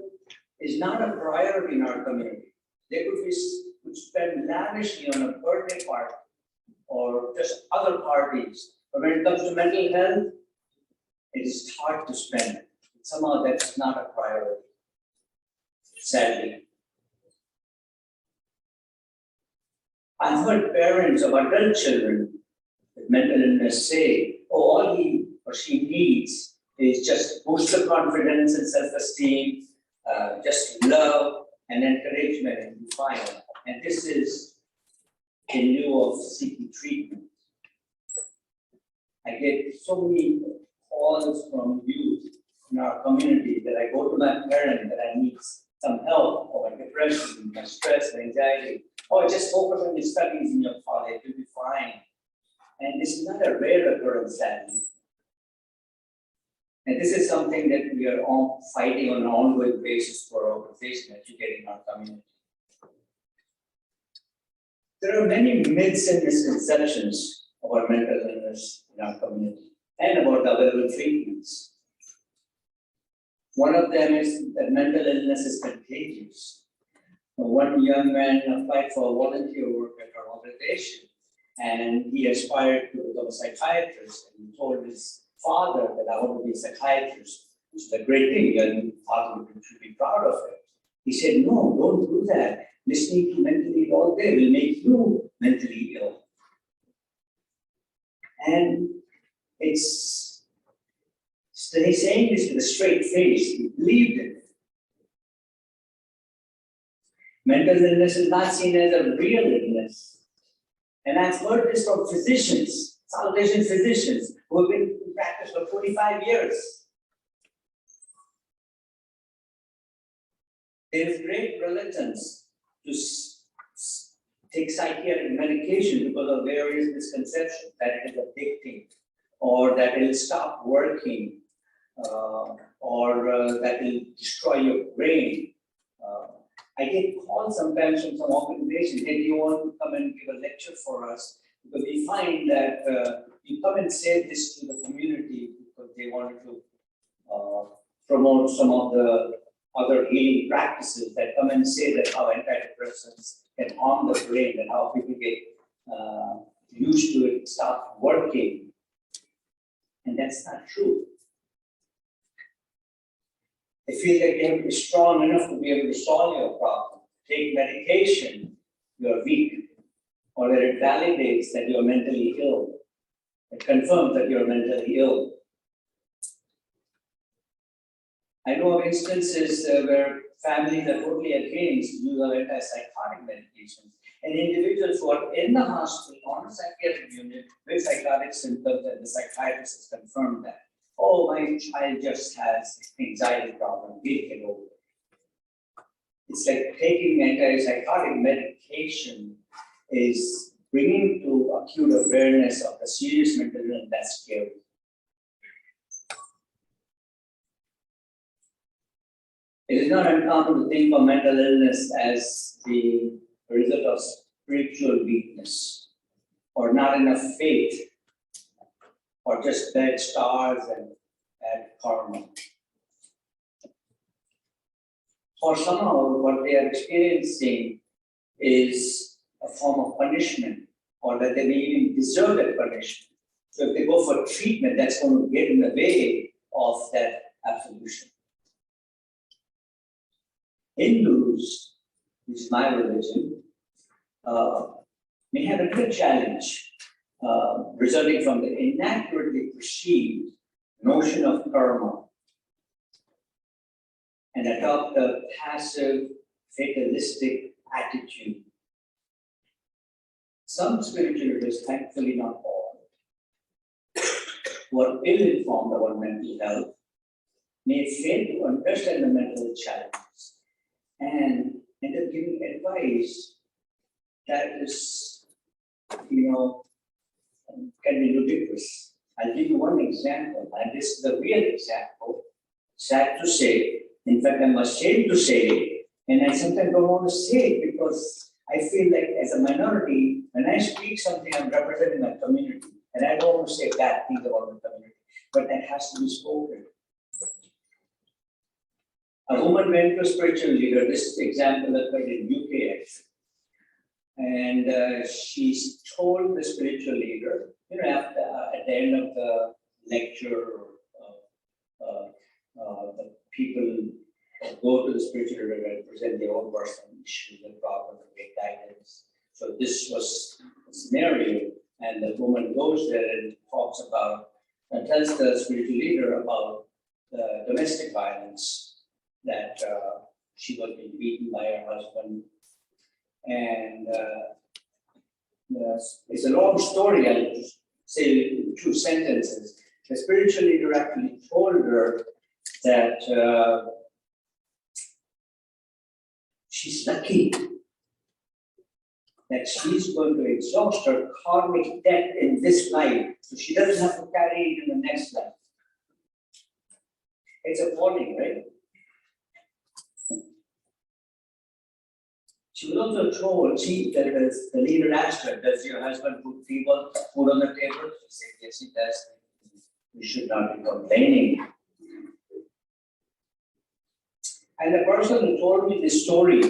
is not a priority in our community. They could spend lavishly on a birthday party or just other parties. But when it comes to mental health, it is hard to spend. Somehow that's not a priority, sadly. I've heard parents of adult children with mental illness say, oh, all he or she needs is just boost the confidence and self-esteem, just love and encouragement and be fine. And this is in lieu of seeking treatment. I get so many calls from youth in our community that I go to my parent that I need some help for my depression, my stress, my anxiety. Oh, just focus on your studies in your college, you'll be fine. And this is not a rare occurrence, sadly. And this is something that we are all fighting on an ongoing basis for our organization, educating our community. There are many myths and misconceptions about mental illness in our community and about the available treatments. One of them is that mental illness is contagious. One young man applied for volunteer work at our organization, and he aspired to become a psychiatrist, and he told his father that I want to be a psychiatrist, which is a great thing, and father should be proud of it. He said, no, don't do that. Listening to mentally ill all day will make you mentally ill. And he's saying this with a straight face, he believed it. Mental illness is not seen as a real illness. And I've heard this from physicians, South Asian physicians, who have been in practice for 25 years. There is great reluctance to take psychiatric medication because of various misconceptions that it is addicting, or that it will stop working, or that will destroy your brain. I get calls sometimes from some organizations, hey, do you want to come and give a lecture for us? Because we find that you come and say this to the community because they wanted to promote some of the other healing practices that come and say that how antidepressants can harm the brain and how people get used to it, stop working. And that's not true. They feel that you have to be strong enough to be able to solve your problem. Take medication, you're weak, or that it validates that you're mentally ill. It confirms that you're mentally ill. I know of instances where families are totally against use of antipsychotic medications, and individuals who are in the hospital on a psychiatric unit with psychotic symptoms, and the psychiatrist has confirmed that. Oh, my child just has anxiety problem, we'll get over it. It's like taking antipsychotic medication is bringing to acute awareness of the serious mental illness that's scary. It is not uncommon to think of mental illness as the result of spiritual weakness, or not enough faith, or just bad stars and bad karma. Or somehow what they are experiencing is a form of punishment, or that they may even deserve that punishment. So if they go for treatment, that's going to get in the way of that absolution. Hindus, which is my religion, may have a good challenge resulting from the inaccurately perceived notion of karma and adopt a passive, fatalistic attitude. Some spiritual leaders, thankfully not all, who are ill-informed about mental health, may fail to understand the mental challenges and end up giving advice that is, can be ludicrous. I'll give you one example, and this is the real example. Sad to say, in fact, I'm ashamed to say it, and I sometimes don't want to say it because I feel like as a minority, when I speak something, I'm representing my community, and I don't want to say bad things about the community, but that has to be spoken. A woman went to a spiritual leader. This is the example that occurred in UK actually. And she told the spiritual leader, at the end of the lecture, the people go to the spiritual leader and present their own personal issues and problems and get guidance. So this was a scenario, and the woman goes there and talks about, and tells the spiritual leader about the domestic violence that she was being beaten by her husband. And it's a long story, I'll just say in 2 sentences. The spiritual leader actually told her that she's lucky that she's going to exhaust her karmic debt in this life, so she doesn't have to carry it in the next life. It's appalling, right? She was also told, the leader asked her, does your husband put food on the table? She said, yes, he does. We should not be complaining. And the person who told me this story,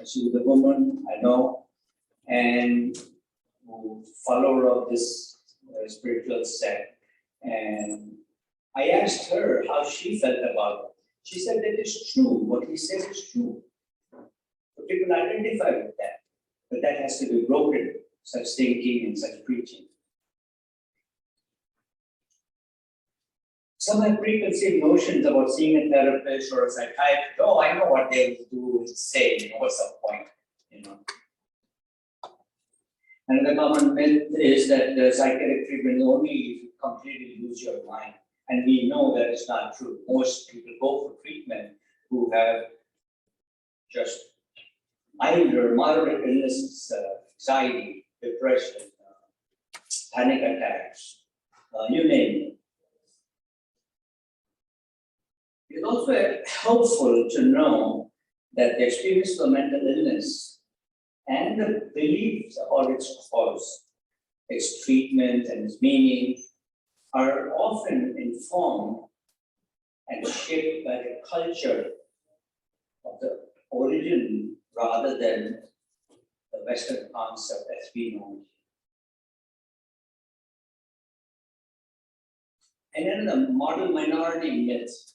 she was a woman I know, and follower of this spiritual sect. And I asked her how she felt about it. She said that it's true, what he says is true. People identify with that, but that has to be broken, such thinking and such preaching. Some have preconceived notions about seeing a therapist or a psychiatrist. Oh, I know what they will do and say, what's the point, Another common myth is that the psychiatric treatment is only if you completely lose your mind. And we know that is not true. Most people go for treatment who have just milder, moderate illnesses, anxiety, depression, panic attacks, you name it. It's also helpful to know that the experience of mental illness and the beliefs about its cause, its treatment and its meaning are often informed and shaped by the culture of the origin rather than the Western concept as we know it. And then the model minority myth,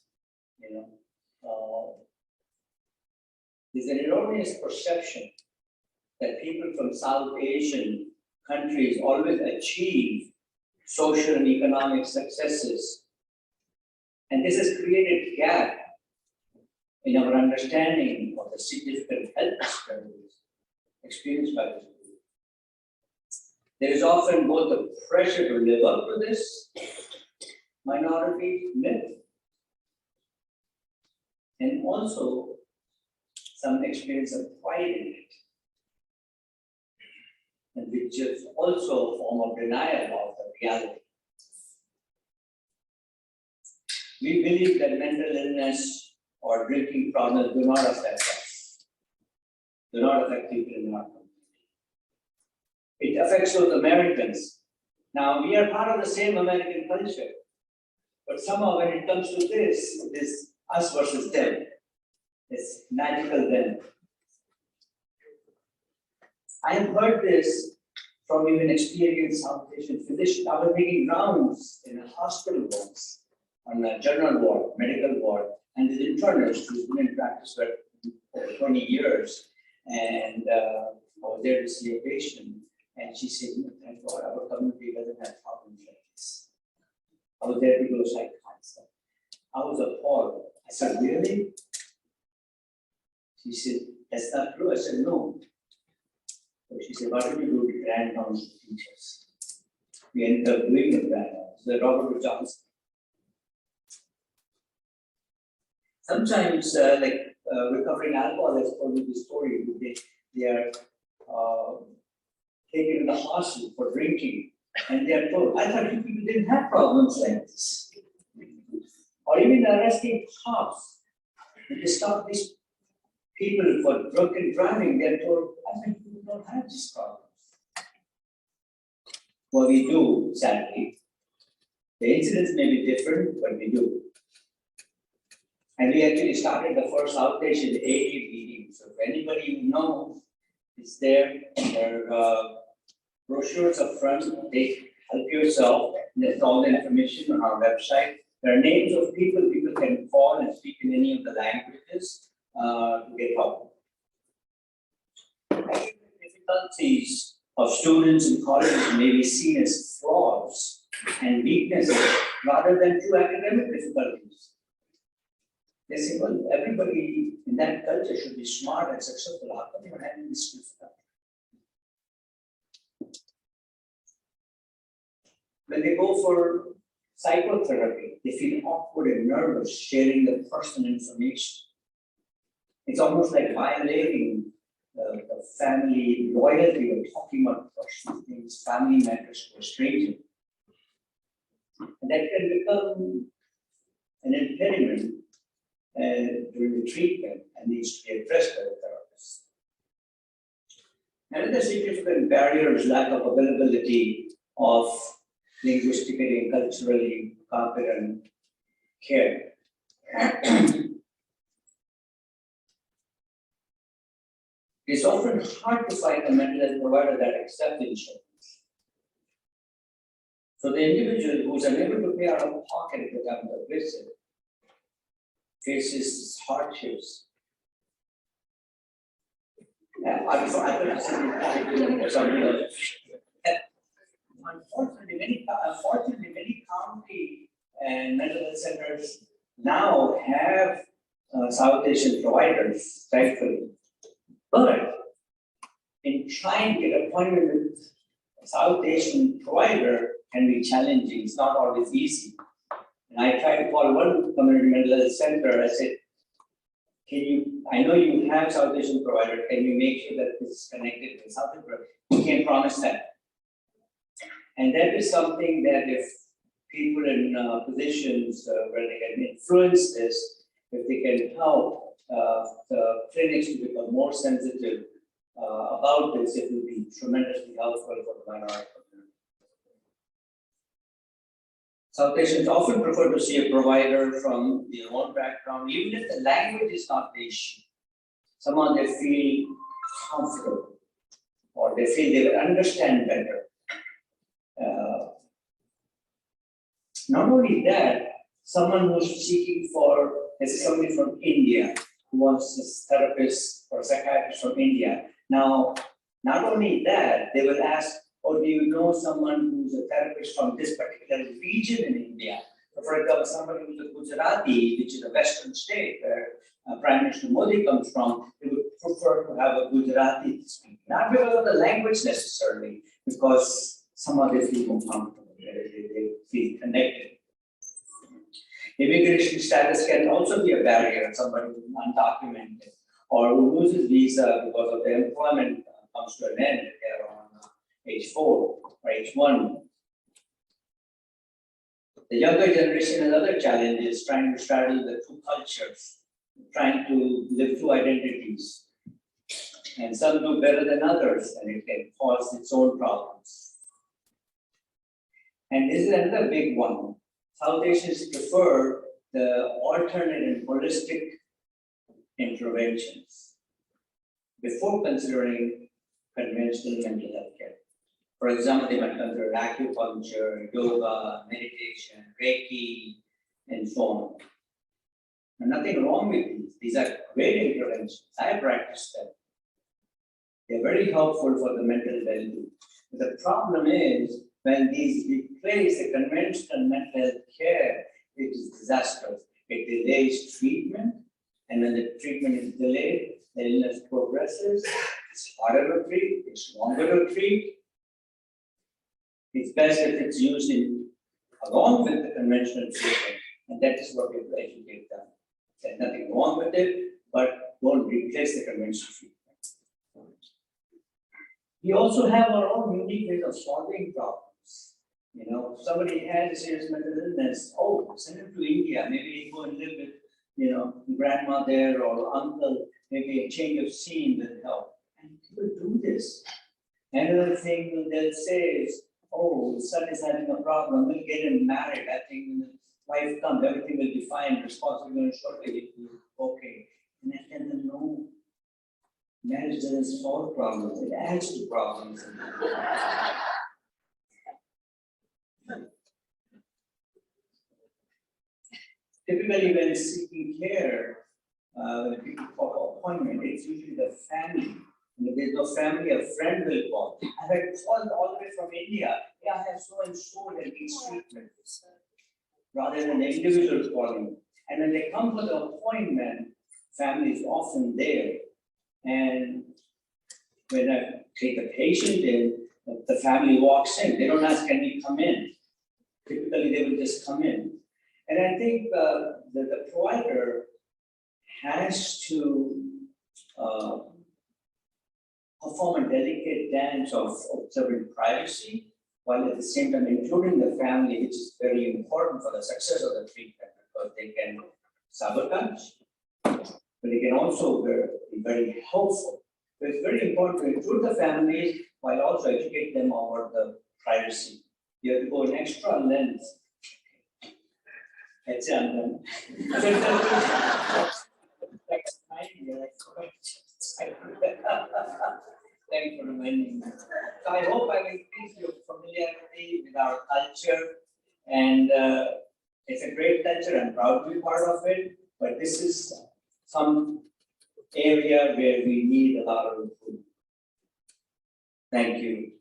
there's an erroneous perception that people from South Asian countries always achieve social and economic successes. And this has created a gap in our understanding of the significant health disparities experienced by this group. There is often both the pressure to live up to this minority myth and also some experience of pride in it, and which is also a form of denial of the reality. We believe that mental illness or drinking problems do not affect us, do not affect people in our community. It affects those Americans. Now, we are part of the same American culture, but somehow when it comes to this, it is us versus them. It's magical them. I have heard this from even experienced outpatient physicians. I was making rounds in a hospital once, on a general ward, medical ward, and the internist who's been in practice for over 20 years, and I was there to see a patient, and she said, thank God, our community doesn't have problems like this. I was there to do a psychiatrist. I was appalled. I said, really? She said, that's not true. I said, no. So she said, what do you do with grand rounds of teachers? We ended up doing the grand rounds, the Robert Johnson. Sometimes, recovering alcoholics told me the story. They are taken in the hospital for drinking, and they are told, I thought you people didn't have problems like this. Or even arresting cops. When they stop these people for drunken driving, they're told, I think we don't have these problems. Well, we do, sadly. The incidents may be different, but we do. And we actually started the first outpatient AA meeting. So if anybody you know is there, their brochures up front, they help yourself. There's all the information on our website. There are names of people can call and speak in any of the languages to get help. Difficulties of students in colleges may be seen as flaws and weaknesses rather than true academic difficulties. They say, well, everybody in that culture should be smart and successful. How come you're having this difficulty? When they go for psychotherapy, they feel awkward and nervous sharing their personal information. It's almost like violating the family loyalty or talking about personal things, family matters to a stranger. And that can become an impediment during the treatment and needs to be addressed by the therapist. Another significant barrier is lack of availability of linguistically and culturally competent care. It's often hard to find a mental health provider that accepts insurance. So the individual who is unable to pay out of pocket to come to visit faces hardships. Unfortunately, many county and mental health centers now have South Asian providers, thankfully. But in trying to get an appointment with a South Asian provider can be challenging. It's not always easy. And I tried to call one community mental health center. I said, I know you have South Asian provider. Can you make sure that this is connected with South Asian provider? We can't promise that. And that is something that if people in positions where they can influence this, if they can help the clinics to become more sensitive about this, it will be tremendously helpful for the minority community. South Asians often prefer to see a provider from their own background, even if the language is not the issue. Someone they feel comfortable or they feel they will understand better. Not only that, someone who's seeking for, let's say somebody from India who wants a therapist or a psychiatrist from India. Now, not only that, they will ask, oh, do you know someone who's a therapist from this particular region in India? So for example, somebody who's a Gujarati, which is a western state where Prime Minister Modi comes from, they would prefer to have a Gujarati speaker. Not because of the language necessarily, because somehow they feel more comfortable, they feel connected. Immigration status can also be a barrier. Somebody who's undocumented or who loses visa because of their employment comes to an end, they're on H4 or H1. The younger generation has other challenges, trying to straddle the two cultures, trying to live two identities. And some do better than others, and it can cause its own problems. And this is another big one. South Asians prefer the alternate and holistic interventions before considering conventional mental health care. For example, they might consider acupuncture, yoga, meditation, Reiki, and so on. And nothing wrong with these. These are great interventions. I practice them. They're very helpful for the mental well-being. The problem is when these replace the conventional mental health care, it is disastrous. it delays treatment, and when the treatment is delayed, the illness progresses, it's harder to treat, it's longer to treat. It's best if it's used along with the conventional treatment, and that is what we have to educate them. There's nothing wrong with it, but don't replace the conventional treatment. We also have our own unique ways of solving problems. You know, if somebody has a serious mental illness, send him to India, maybe go and live with, grandma there or uncle, maybe a change of scene will help. And people do this. Another thing they'll say is, the son is having a problem, we'll get him married. I think when the wife comes, everything will be fine, responsibility will shortly be okay. And I tell them, no, marriage doesn't solve problems, it adds to problems. Typically, when seeking care, when people call for appointment, it's usually the family. And if there's no family, a friend will call. I've had calls all the way from India. Yeah, I have so and so that needs treatment. Rather than the individual calling. And when they come for the appointment, family is often there. And when I take a patient in, the family walks in. They don't ask, can we come in? Typically, they will just come in. And I think the provider has to perform a delicate dance of observing privacy, while at the same time including the family, which is very important for the success of the treatment, because they can sabotage, but they can also be very helpful. So it's very important to include the families while also educate them about the privacy. You have to go an extra length. That's it, I'm done. Thanks for reminding me. So I hope I will increase your familiarity with our culture, and it's a great culture. I'm proud to be part of it, but this is some area where we need a lot of improvement. Thank you.